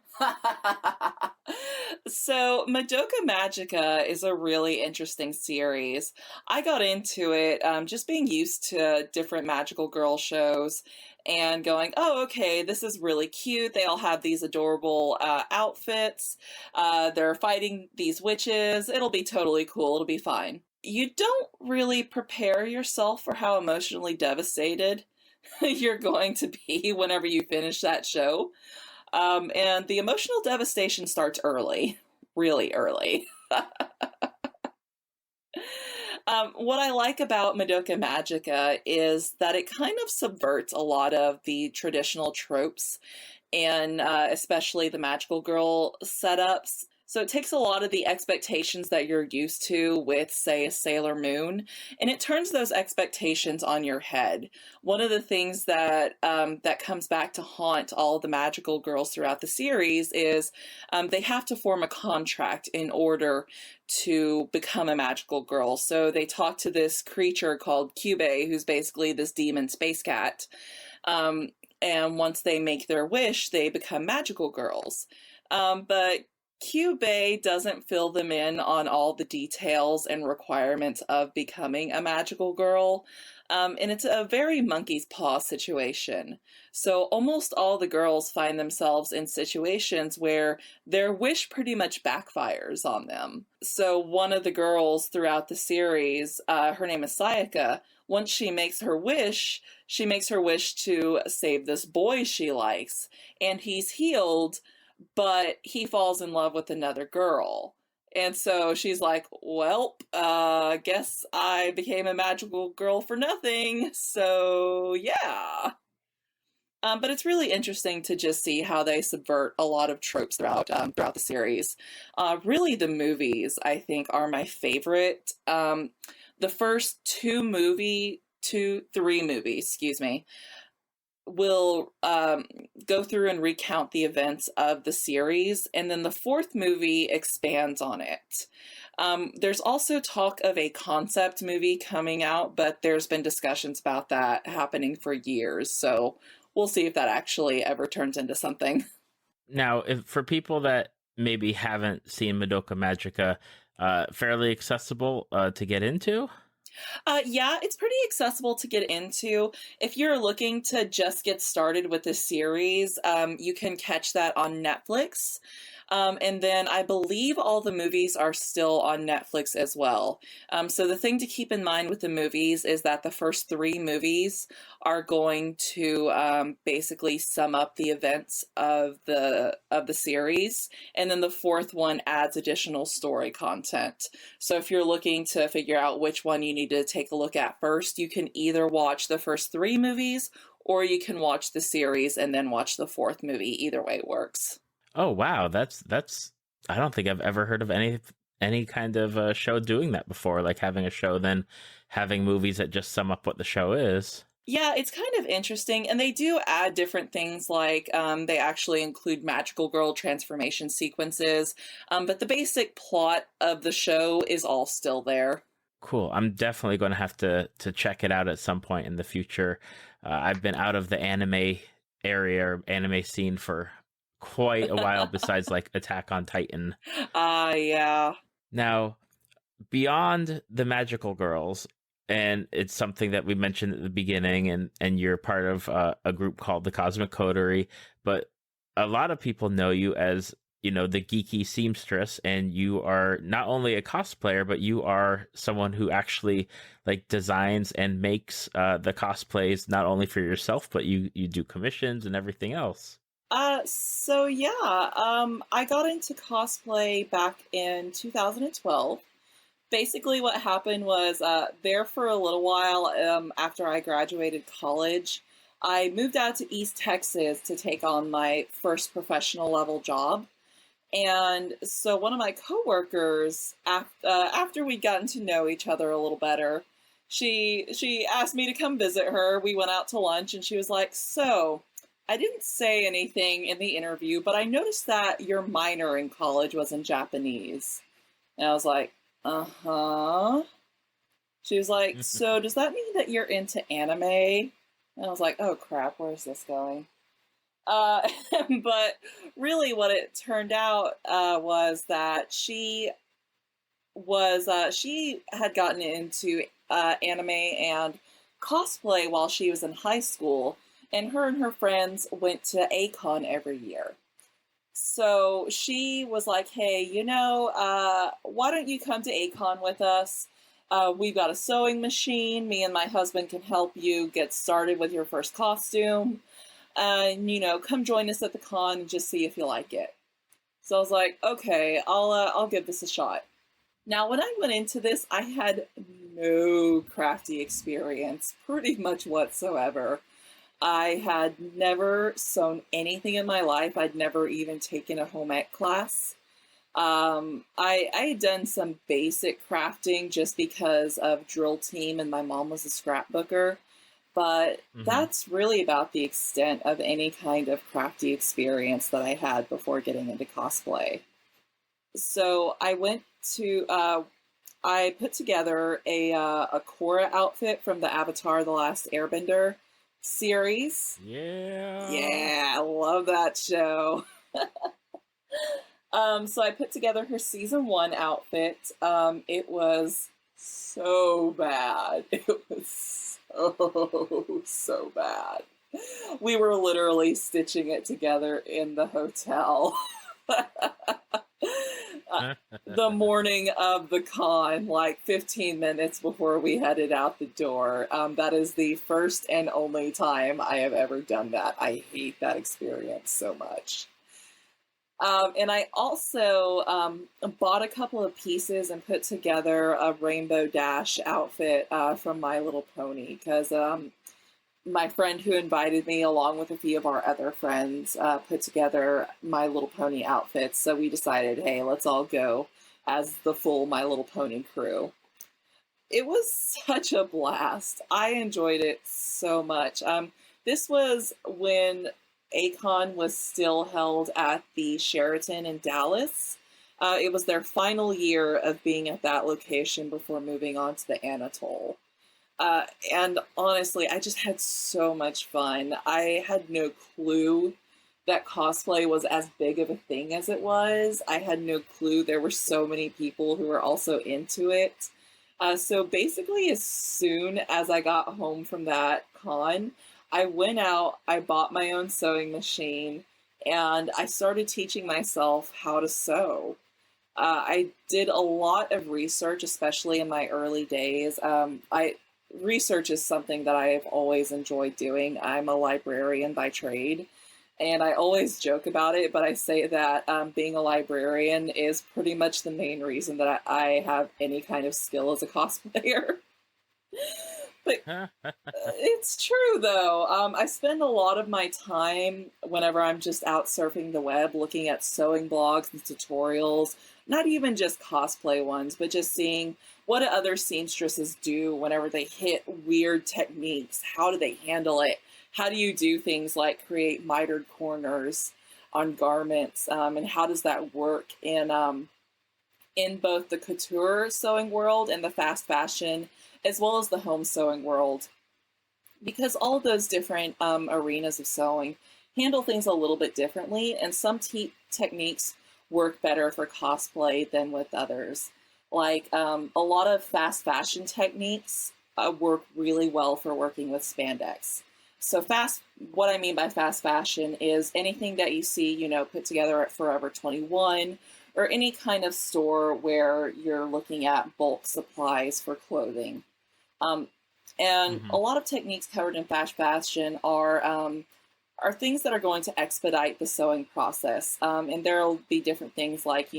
So Madoka Magica is a really interesting series. I got into it just being used to different magical girl shows and going, oh, okay, this is really cute. They all have these adorable outfits. They're fighting these witches. It'll be totally cool. It'll be fine. You don't really prepare yourself for how emotionally devastated you're going to be whenever you finish that show. And the emotional devastation starts early, really early. What I like about Madoka Magica is that it kind of subverts a lot of the traditional tropes and especially the magical girl setups. So it takes a lot of the expectations that you're used to with, say, a Sailor Moon, and it turns those expectations on your head. One of the things that comes back to haunt all the magical girls throughout the series is they have to form a contract in order to become a magical girl. So they talk to this creature called Kyubey, who's basically this demon space cat. And once they make their wish, they become magical girls. But Kyubey doesn't fill them in on all the details and requirements of becoming a magical girl. And it's a very monkey's paw situation. So almost all the girls find themselves in situations where their wish pretty much backfires on them. So one of the girls throughout the series, her name is Sayaka, once she makes her wish to save this boy she likes, and he's healed, but he falls in love with another girl. And so she's like, well, guess I became a magical girl for nothing. So, yeah. But it's really interesting to just see how they subvert a lot of tropes throughout the series. Really, the movies, I think, are my favorite. The first three movies, excuse me, will go through and recount the events of the series, and then the fourth movie expands on it. There's also talk of a concept movie coming out, but there's been discussions about that happening for years, so we'll see if that actually ever turns into something. Now, if for people that maybe haven't seen Madoka Magica, fairly accessible to get into. Yeah, it's pretty accessible to get into. If you're looking to just get started with the series, you can catch that on Netflix. And then I believe all the movies are still on Netflix as well. So the thing to keep in mind with the movies is that the first three movies are going to basically sum up the events of the series, and then the fourth one adds additional story content. So if you're looking to figure out which one you need to take a look at first, you can either watch the first three movies or you can watch the series and then watch the fourth movie. Either way works. Oh wow, that's I don't think I've ever heard of any kind of show doing that before, like having a show then having movies that just sum up what the show is. Yeah, it's kind of interesting, and they do add different things, like they actually include magical girl transformation sequences, but the basic plot of the show is all still there. Cool. I'm definitely going to have to check it out at some point in the future. I've been out of the anime area or anime scene for quite a while, besides like Attack on Titan. Yeah. Now, beyond the magical girls, and it's something that we mentioned at the beginning, and you're part of a group called the Cosmic Coterie, but a lot of people know you as, you know, the Geeky Seamstress, and you are not only a cosplayer, but you are someone who actually like designs and makes the cosplays not only for yourself, but you do commissions and everything else. So yeah, I got into cosplay back in 2012. Basically what happened was, there for a little while, after I graduated college, I moved out to East Texas to take on my first professional level job. And so one of my coworkers, after we'd gotten to know each other a little better, she asked me to come visit her. We went out to lunch, and she was like, "So, I didn't say anything in the interview, but I noticed that your minor in college was in Japanese." And I was like, "Uh-huh." She was like, "So does that mean that you're into anime?" And I was like, "Oh crap, where's this going?" But really what it turned out was that she had gotten into anime and cosplay while she was in high school, and her friends went to A-Kon every year. So she was like, "Hey, why don't you come to A-Kon with us? We've got a sewing machine. Me and my husband can help you get started with your first costume. And, come join us at the con and just see if you like it." So I was like, "Okay, I'll give this a shot." Now, when I went into this, I had no crafty experience, pretty much whatsoever. I had never sewn anything in my life. I'd never even taken a home ec class. I had done some basic crafting just because of drill team, and my mom was a scrapbooker. But that's really about the extent of any kind of crafty experience that I had before getting into cosplay. So I put together a Korra outfit from the Avatar: The Last Airbender series. Yeah, I love that show. So I put together her season 1 outfit. It was so bad. It was so bad. We were literally stitching it together in the hotel. The morning of the con, like 15 minutes before we headed out the door. That is the first and only time I have ever done that. I hate that experience so much. And I also bought a couple of pieces and put together a Rainbow Dash outfit from My Little Pony, because my friend who invited me, along with a few of our other friends, put together My Little Pony outfits. So we decided, hey, let's all go as the full My Little Pony crew. It was such a blast. I enjoyed it so much. This was when A-Kon was still held at the Sheraton in Dallas. It was their final year of being at that location before moving on to the Anatole. And honestly, I just had so much fun. I had no clue that cosplay was as big of a thing as it was. I had no clue there were so many people who were also into it. So basically, as soon as I got home from that con, I went out, I bought my own sewing machine, and I started teaching myself how to sew. I did a lot of research, especially in my early days. Research is something that I have always enjoyed doing. I'm a librarian by trade, and I always joke about it, but I say that being a librarian is pretty much the main reason that I have any kind of skill as a cosplayer. But it's true, though. I spend a lot of my time whenever I'm just out surfing the web looking at sewing blogs and tutorials, not even just cosplay ones, but just seeing what do other seamstresses do whenever they hit weird techniques. How do they handle it? How do you do things like create mitered corners on garments? And how does that work in both the couture sewing world and the fast fashion, as well as the home sewing world? Because all of those different arenas of sewing handle things a little bit differently, and some techniques work better for cosplay than with others. Like a lot of fast fashion techniques work really well for working with spandex. So what I mean by fast fashion is anything that you see, put together at Forever 21 or any kind of store where you're looking at bulk supplies for clothing. And a lot of techniques covered in fast fashion are things that are going to expedite the sewing process. And there'll be different things like,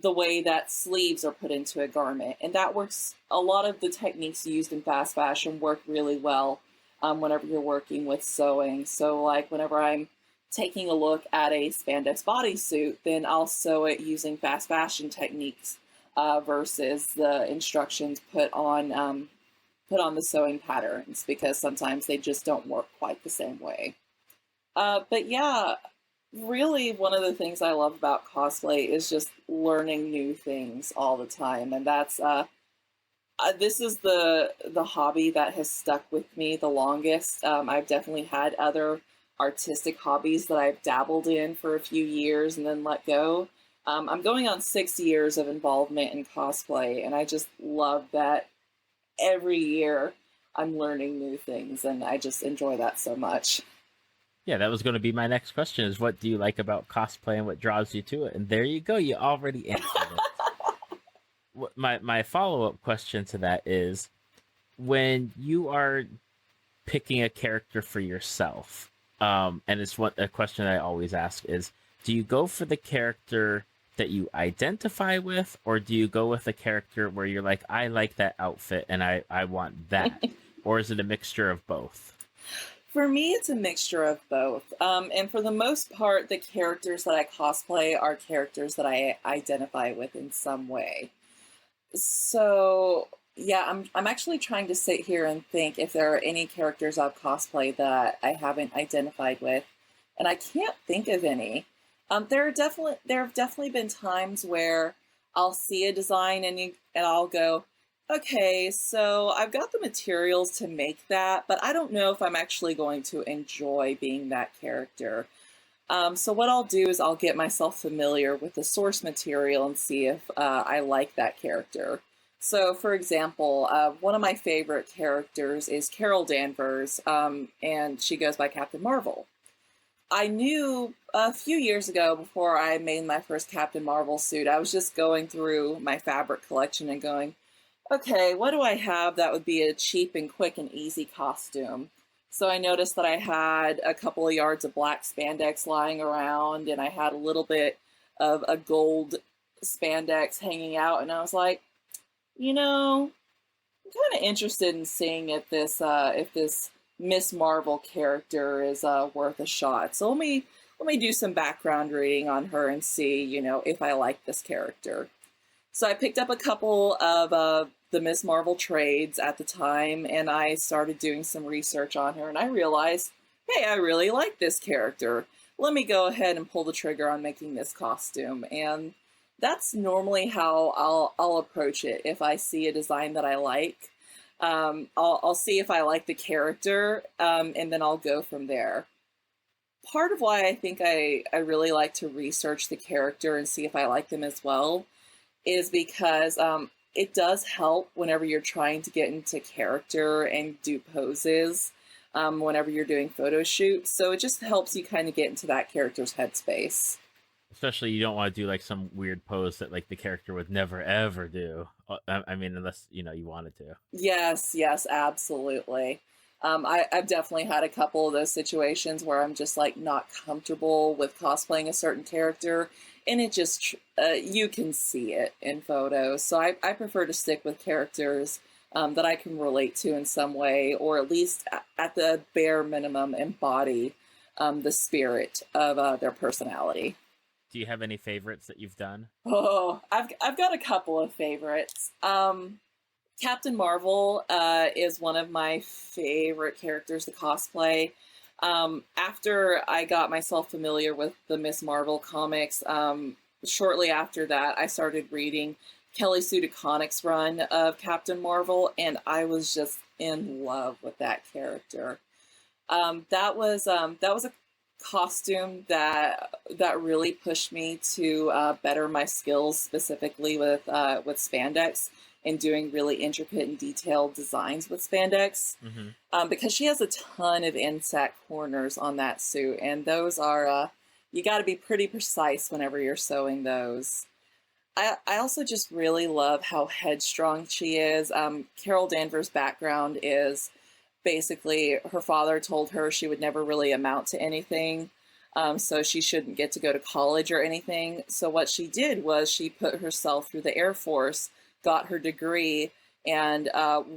the way that sleeves are put into a garment. And that works, a lot of the techniques used in fast fashion work really well whenever you're working with sewing. So like whenever I'm taking a look at a spandex bodysuit, then I'll sew it using fast fashion techniques versus the instructions put on the sewing patterns, because sometimes they just don't work quite the same way. But yeah, really one of the things I love about cosplay is just learning new things all the time. And that's, this is the hobby that has stuck with me the longest. I've definitely had other artistic hobbies that I've dabbled in for a few years and then let go. I'm going on 6 years of involvement in cosplay, and I just love that every year I'm learning new things, and I just enjoy that so much. Yeah, that was going to be my next question, is what do you like about cosplay and what draws you to it? And there you go. You already answered it. My follow-up question to that is, when you are picking a character for yourself, and it's a question I always ask is, do you go for the character that you identify with, or do you go with a character where you're like, I like that outfit and I want that? Or is it a mixture of both? For me, it's a mixture of both. And for the most part, the characters that I cosplay are characters that I identify with in some way. So yeah, I'm actually trying to sit here and think if there are any characters I've cosplayed that I haven't identified with, and I can't think of any. There have definitely been times where I'll see a design and I'll go, okay, so I've got the materials to make that, but I don't know if I'm actually going to enjoy being that character. So what I'll do is I'll get myself familiar with the source material and see if I like that character. So, for example, one of my favorite characters is Carol Danvers, and she goes by Captain Marvel. I knew a few years ago, before I made my first Captain Marvel suit, I was just going through my fabric collection and going, okay, what do I have that would be a cheap and quick and easy costume? So I noticed that I had a couple of yards of black spandex lying around, and I had a little bit of a gold spandex hanging out, and I was like, I'm kind of interested in seeing if this Miss Marvel character is worth a shot. So let me do some background reading on her and see, if I like this character. So I picked up a couple of the Miss Marvel trades at the time, and I started doing some research on her, and I realized, hey, I really like this character. Let me go ahead and pull the trigger on making this costume. And that's normally how I'll approach it. If I see a design that I like, I'll see if I like the character, and then I'll go from there. Part of why I think I really like to research the character and see if I like them as well is because it does help whenever you're trying to get into character and do poses, whenever you're doing photo shoots. So it just helps you kind of get into that character's headspace. Especially you don't want to do like some weird pose that like the character would never ever do. I mean, unless, you wanted to. Yes, absolutely. I've definitely had a couple of those situations where I'm just like not comfortable with cosplaying a certain character, and it just, you can see it in photos. So I prefer to stick with characters that I can relate to in some way, or at least at the bare minimum embody the spirit of their personality. Do you have any favorites that you've done? Oh, I've got a couple of favorites. Captain Marvel is one of my favorite characters to cosplay. After I got myself familiar with the Miss Marvel comics, shortly after that, I started reading Kelly Sue DeConnick's run of Captain Marvel, and I was just in love with that character. That was a costume that really pushed me to better my skills, specifically with spandex and doing really intricate and detailed designs with spandex. Because she has a ton of inset corners on that suit, and those are you got to be pretty precise whenever you're sewing those. I also just really love how headstrong she is. Carol Danvers' background is basically her father told her she would never really amount to anything, so she shouldn't get to go to college or anything. So what she did was she put herself through the Air Force, got her degree, and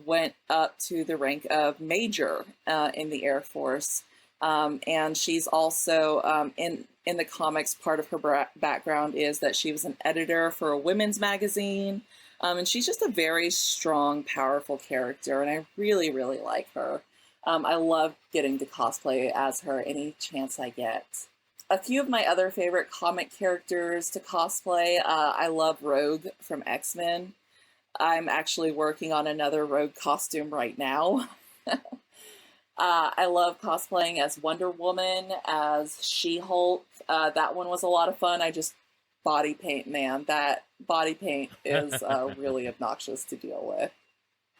went up to the rank of major in the Air Force. And she's also, in the comics, part of her background is that she was an editor for a women's magazine. And she's just a very strong, powerful character, and I really, really like her. I love getting to cosplay as her any chance I get. A few of my other favorite comic characters to cosplay, I love Rogue from X-Men. I'm actually working on another Rogue costume right now. I love cosplaying as Wonder Woman, as She-Hulk. That one was a lot of fun. I just body paint, man. That body paint is really obnoxious to deal with.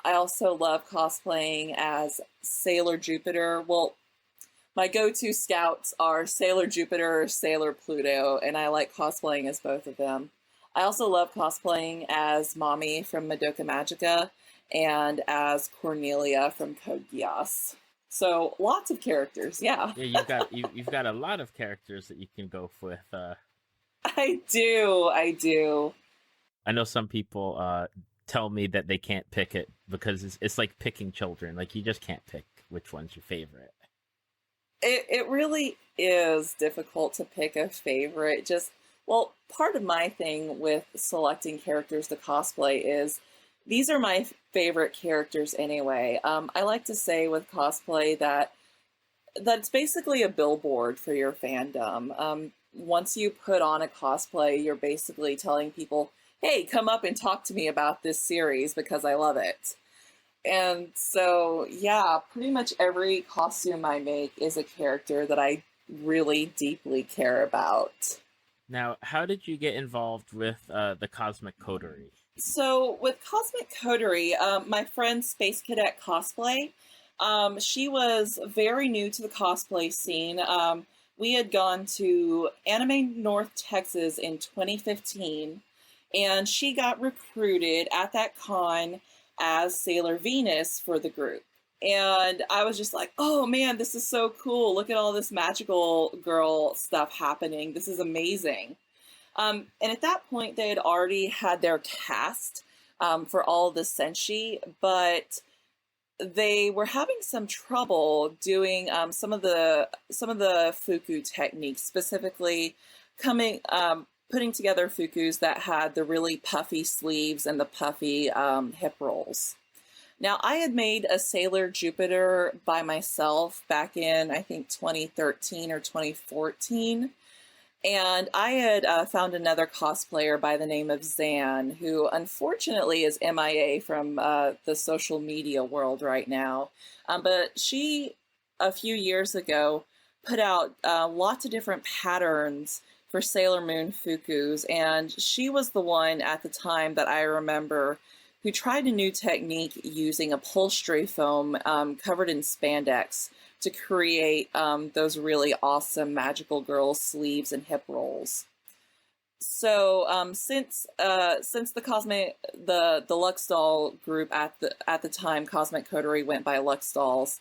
I also love cosplaying as Sailor Jupiter. Well, my go-to scouts are Sailor Jupiter or Sailor Pluto, and I like cosplaying as both of them. I also love cosplaying as Mommy from Madoka Magica and as Cornelia from Code Geass. So lots of characters, yeah. Yeah, you've got a lot of characters that you can go with. I do. I know some people tell me that they can't pick it because it's like picking children. Like, you just can't pick which one's your favorite. It really is difficult to pick a favorite. Well, part of my thing with selecting characters to cosplay is these are my favorite characters anyway. I like to say with cosplay that it's basically a billboard for your fandom. Once you put on a cosplay, you're basically telling people, hey, come up and talk to me about this series because I love it. And so, yeah, pretty much every costume I make is a character that I really deeply care about. Now, how did you get involved with the Cosmic Coterie? So with Cosmic Coterie, my friend Space Cadet Cosplay, she was very new to the cosplay scene. We had gone to Anime North Texas in 2015, and she got recruited at that con as Sailor Venus for the group. And I was just like, oh man, this is so cool. Look at all this magical girl stuff happening. This is amazing. And at that point, they had already had their cast for all the Senshi, but they were having some trouble doing some of the fuku techniques, specifically putting together fukus that had the really puffy sleeves and the puffy hip rolls. Now, I had made a Sailor Jupiter by myself back in, I think, 2013 or 2014. And I had found another cosplayer by the name of Zan, who unfortunately is MIA from the social media world right now. But she, a few years ago, put out lots of different patterns for Sailor Moon fukus. And she was the one at the time that I remember who tried a new technique using upholstery foam covered in spandex to create those really awesome magical girl sleeves and hip rolls. So since the Luxdoll group at the time, Cosmic Coterie went by Luxdolls.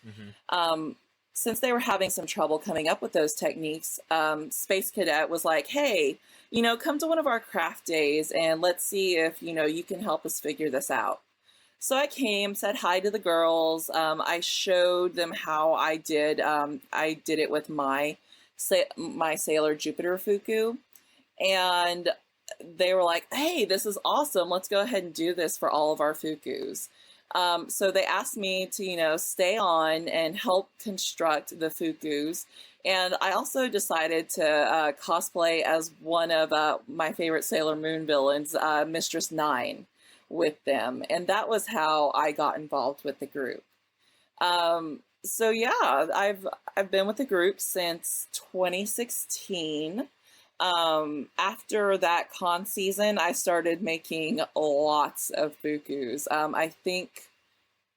Since they were having some trouble coming up with those techniques, Space Cadet was like, hey, come to one of our craft days and let's see if, you can help us figure this out. So I came, said hi to the girls. I showed them how I did. I did it with my Sailor Jupiter Fuku, and they were like, "Hey, this is awesome! Let's go ahead and do this for all of our Fukus." So they asked me to, stay on and help construct the Fukus. And I also decided to cosplay as one of my favorite Sailor Moon villains, Mistress Nine, with them. And that was how I got involved with the group. So yeah, I've been with the group since 2016. After that con season, I started making lots of Fukus. I think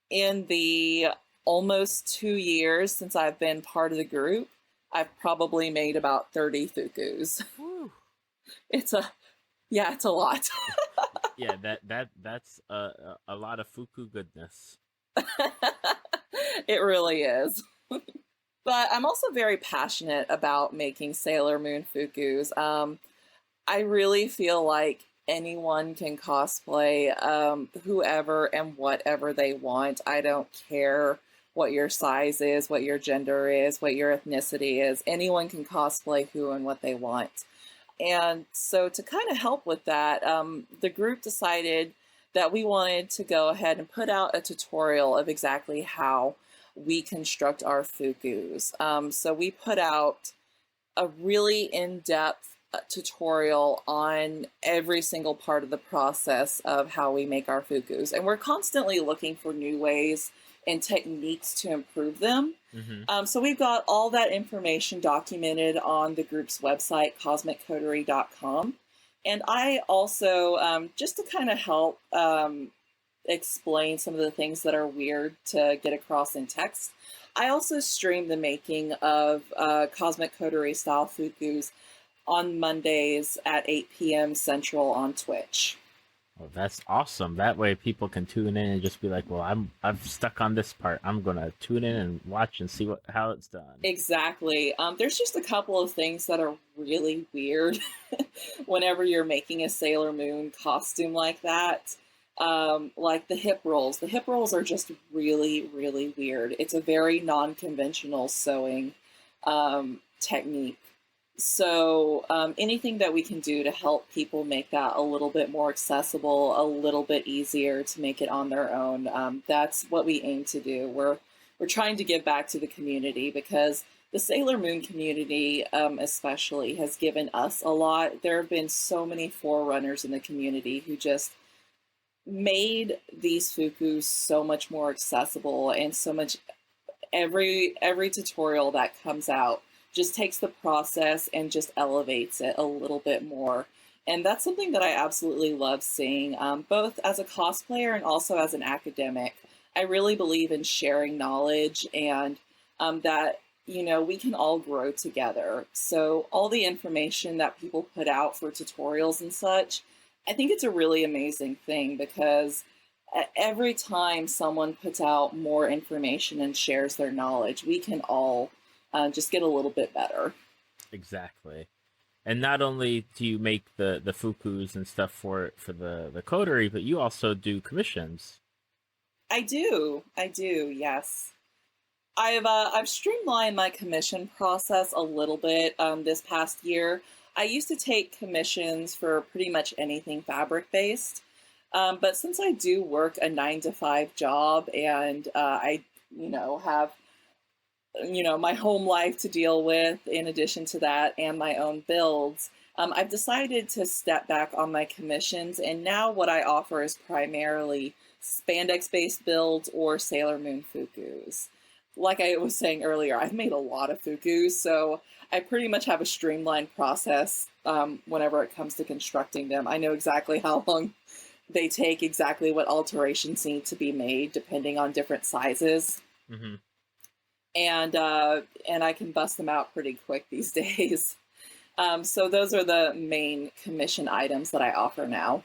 in the almost 2 years since I've been part of the group, I've probably made about 30 Fukus. Woo. It's a lot. Yeah, that's a lot of Fuku goodness. It really is. But I'm also very passionate about making Sailor Moon Fukus. I really feel like anyone can cosplay whoever and whatever they want. I don't care what your size is, what your gender is, what your ethnicity is. Anyone can cosplay who and what they want. And so to kind of help with that, the group decided that we wanted to go ahead and put out a tutorial of exactly how we construct our Fukus. So we put out a really in-depth tutorial on every single part of the process of how we make our Fukus. And we're constantly looking for new ways and techniques to improve them. Mm-hmm. So we've got all that information documented on the group's website, cosmiccoterie.com. And I also, just to kind of help explain some of the things that are weird to get across in text, I also stream the making of Cosmic Coterie style Fukus on Mondays at 8 p.m. Central on Twitch. Well, that's awesome. That way people can tune in and just be like, well, I'm stuck on this part. I'm going to tune in and watch and see how it's done. Exactly. There's just a couple of things that are really weird whenever you're making a Sailor Moon costume like that. Like the hip rolls. The hip rolls are just really, really weird. It's a very non-conventional sewing technique. So anything that we can do to help people make that a little bit more accessible, a little bit easier to make it on their own, that's what we aim to do. We're trying to give back to the community because the Sailor Moon community especially has given us a lot. There have been so many forerunners in the community who just made these Fukus so much more accessible, and so much every tutorial that comes out just takes the process and just elevates it a little bit more. And that's something that I absolutely love seeing, both as a cosplayer and also as an academic. I really believe in sharing knowledge, and that, we can all grow together. So all the information that people put out for tutorials and such, I think it's a really amazing thing, because every time someone puts out more information and shares their knowledge, we can all just get a little bit better. Exactly. And not only do you make the Fukus and stuff for the coterie, but you also do commissions. I do, yes. I've streamlined my commission process a little bit this past year. I used to take commissions for pretty much anything fabric-based, but since I do work a 9-to-5 job, and I, have, my home life to deal with in addition to that, and my own builds, I've decided to step back on my commissions, and now what I offer is primarily spandex-based builds or Sailor Moon Fukus. Like I was saying earlier, I've made a lot of Fukus, so I pretty much have a streamlined process whenever it comes to constructing them. I know exactly how long they take, exactly what alterations need to be made depending on different sizes. Mm-hmm. And I can bust them out pretty quick these days. So those are the main commission items that I offer now.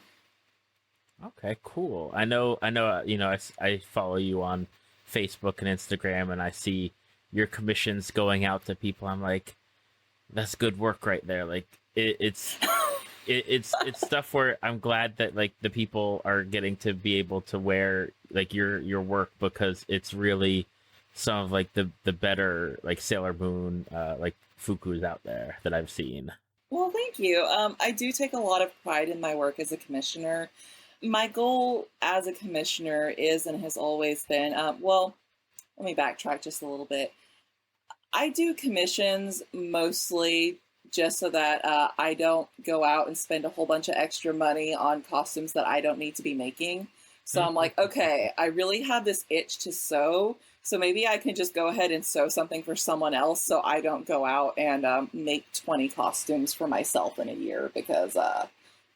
Okay, cool. I know. I follow you on Facebook and Instagram, and I see your commissions going out to people. I'm like, that's good work right there. Like it's it's stuff where I'm glad that like the people are getting to be able to wear like your work, because it's really some of like the better like Sailor Moon like fukus out there that I've seen. Well, thank you. I do take a lot of pride in my work as a commissioner. My goal as a commissioner is and has always been, well, let me backtrack just a little bit. I do commissions mostly just so that I don't go out and spend a whole bunch of extra money on costumes that I don't need to be making. So I'm like, okay, I really have this itch to sew. So maybe I can just go ahead and sew something for someone else so I don't go out and make 20 costumes for myself in a year, because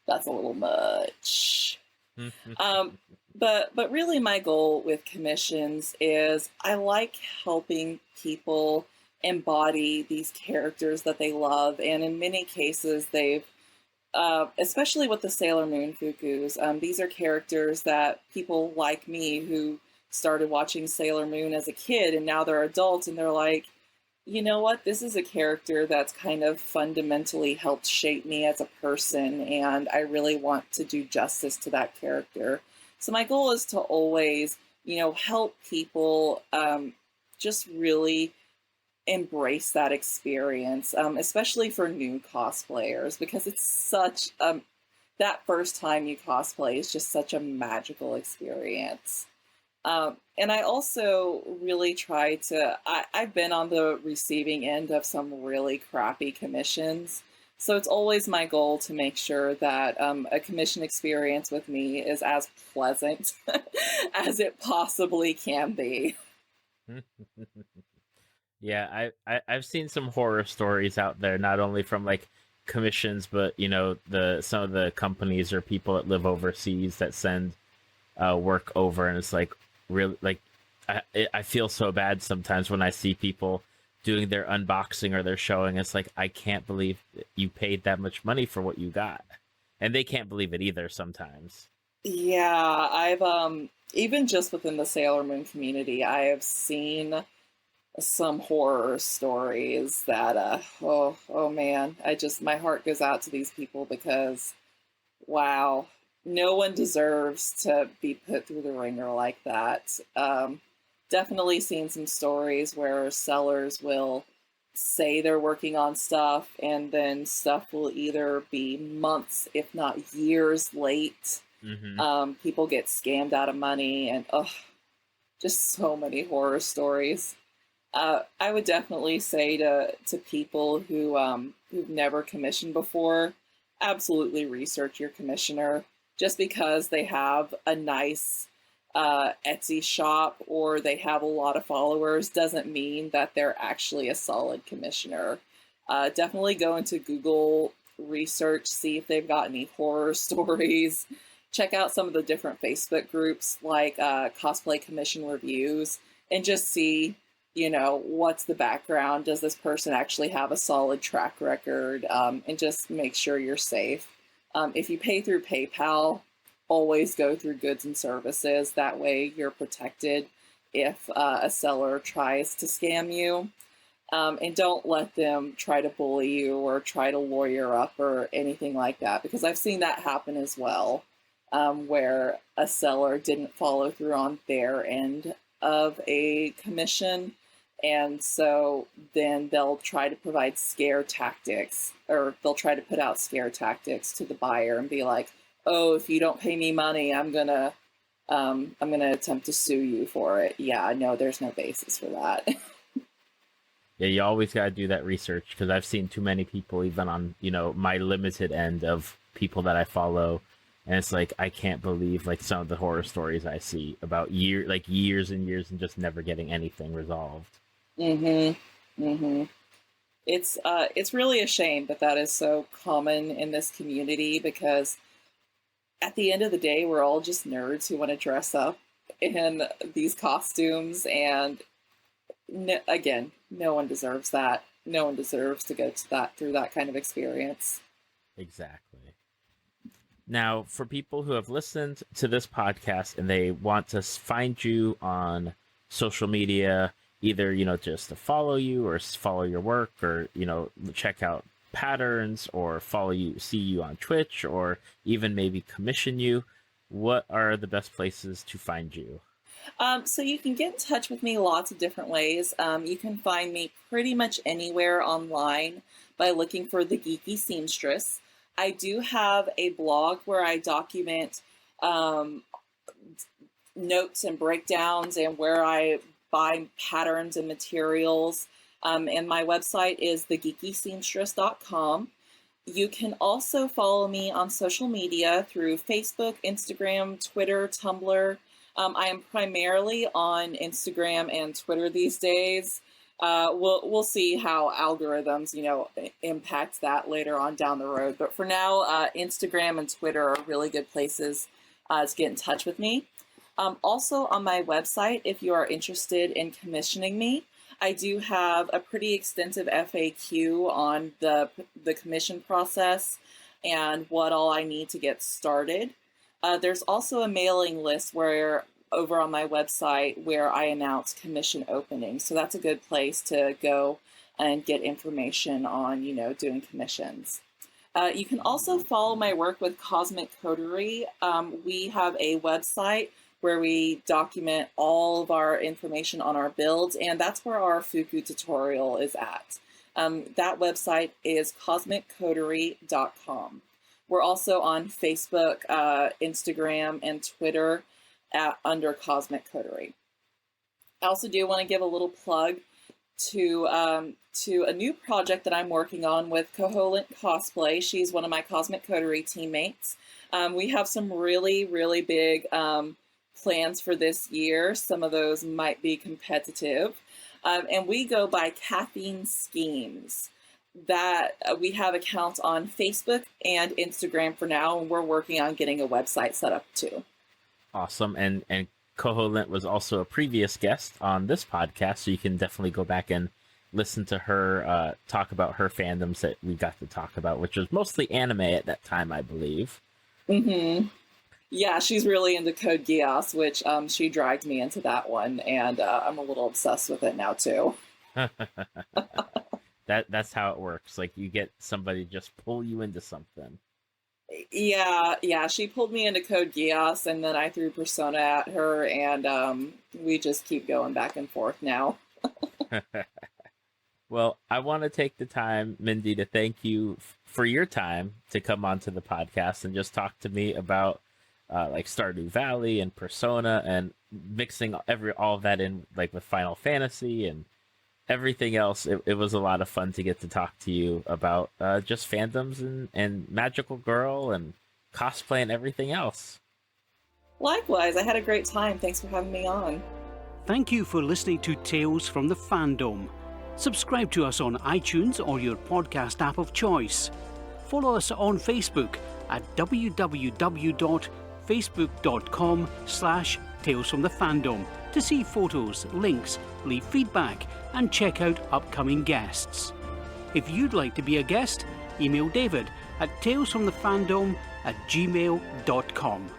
that's a little much. But really my goal with commissions is I like helping people embody these characters that they love. And in many cases, they've, especially with the Sailor Moon fukus, these are characters that people like me who started watching Sailor Moon as a kid and now they're adults and they're like, you know what, this is a character that's kind of fundamentally helped shape me as a person, and I really want to do justice to that character. So my goal is to always, help people just really embrace that experience, especially for new cosplayers, because it's such, that first time you cosplay is just such a magical experience. And I also really try to, I've been on the receiving end of some really crappy commissions. So it's always my goal to make sure that a commission experience with me is as pleasant as it possibly can be. Yeah, I've seen some horror stories out there, not only from like commissions, but some of the companies or people that live overseas that send work over, and it's like really like I feel so bad sometimes when I see people doing their unboxing or their showing. It's like, I can't believe you paid that much money for what you got, and they can't believe it either sometimes. Yeah, I've even just within the Sailor Moon community, I have seen some horror stories that oh man, my heart goes out to these people, because wow, no one deserves to be put through the ringer like that. Definitely seen some stories where sellers will say they're working on stuff, and then stuff will either be months, if not years late. People get scammed out of money, and just so many horror stories. I would definitely say to people who've never commissioned before, absolutely research your commissioner. Just because they have a nice Etsy shop or they have a lot of followers doesn't mean that they're actually a solid commissioner. Definitely go into Google, research, see if they've got any horror stories. Check out some of the different Facebook groups like Cosplay Commission Reviews, and just see, what's the background? Does this person actually have a solid track record? And just make sure you're safe. If you pay through PayPal, always go through goods and services. That way you're protected if a seller tries to scam you. And don't let them try to bully you or try to lawyer up or anything like that, because I've seen that happen as well, where a seller didn't follow through on their end of a commission. And so then they'll try to provide scare tactics, or they'll try to put out scare tactics to the buyer and be like, oh, if you don't pay me money, I'm gonna attempt to sue you for it. Yeah, no, there's no basis for that. Yeah, you always got to do that research, because I've seen too many people, even on, my limited end of people that I follow. And it's like, I can't believe like some of the horror stories I see about years and years and just never getting anything resolved. It's really a shame that is so common in this community, because at the end of the day, we're all just nerds who want to dress up in these costumes, and again, no one deserves that. No one deserves to go through that kind of experience. Exactly. Now, for people who have listened to this podcast and they want to find you on social media, either, just to follow you or follow your work, or, check out patterns or follow you, see you on Twitch, or even maybe commission you, what are the best places to find you? So you can get in touch with me lots of different ways. You can find me pretty much anywhere online by looking for the Geeky Seamstress. I do have a blog where I document notes and breakdowns and where I buy patterns and materials. And my website is thegeekyseamstress.com. You can also follow me on social media through Facebook, Instagram, Twitter, Tumblr. I am primarily on Instagram and Twitter these days. We'll see how algorithms, impact that later on down the road. But for now, Instagram and Twitter are really good places to get in touch with me. Also on my website, if you are interested in commissioning me, I do have a pretty extensive FAQ on the commission process and what all I need to get started. There's also a mailing list over on my website where I announce commission openings. So that's a good place to go and get information on, doing commissions. You can also follow my work with Cosmic Coterie. We have a website where we document all of our information on our builds, and that's where our Fuku tutorial is at. That website is cosmiccoterie.com. We're also on Facebook, Instagram, and Twitter under Cosmic Coterie. I also do want to give a little plug to a new project that I'm working on with Mindy Cosplay. She's one of my Cosmic Coterie teammates. We have some really, really big plans for this year. Some of those might be competitive. And we go by Caffeine Schemes. That we have accounts on Facebook and Instagram for now, and we're working on getting a website set up too. Awesome. And Koholint was also a previous guest on this podcast, so you can definitely go back and listen to her talk about her fandoms that we got to talk about, which was mostly anime at that time, I believe. Mm-hmm. Yeah, she's really into Code Geass, which she dragged me into that one, and I'm a little obsessed with it now too. That's how it works. Like, you get somebody just pull you into something. Yeah, she pulled me into Code Geass, and then I threw Persona at her, and we just keep going back and forth now. Well, I want to take the time, Mindy, to thank you for your time to come onto the podcast and just talk to me about like Stardew Valley and Persona, and mixing all of that in, like, with Final Fantasy and everything else. It was a lot of fun to get to talk to you about just fandoms and Magical Girl and cosplay and everything else. Likewise, I had a great time. Thanks for having me on. Thank you for listening to Tales from the Fandom. Subscribe to us on iTunes or your podcast app of choice. Follow us on Facebook at www.facebook.com/talesfromthefandom to see photos, links, leave feedback, and check out upcoming guests. If you'd like to be a guest, email David at talesfromthefandom@gmail.com.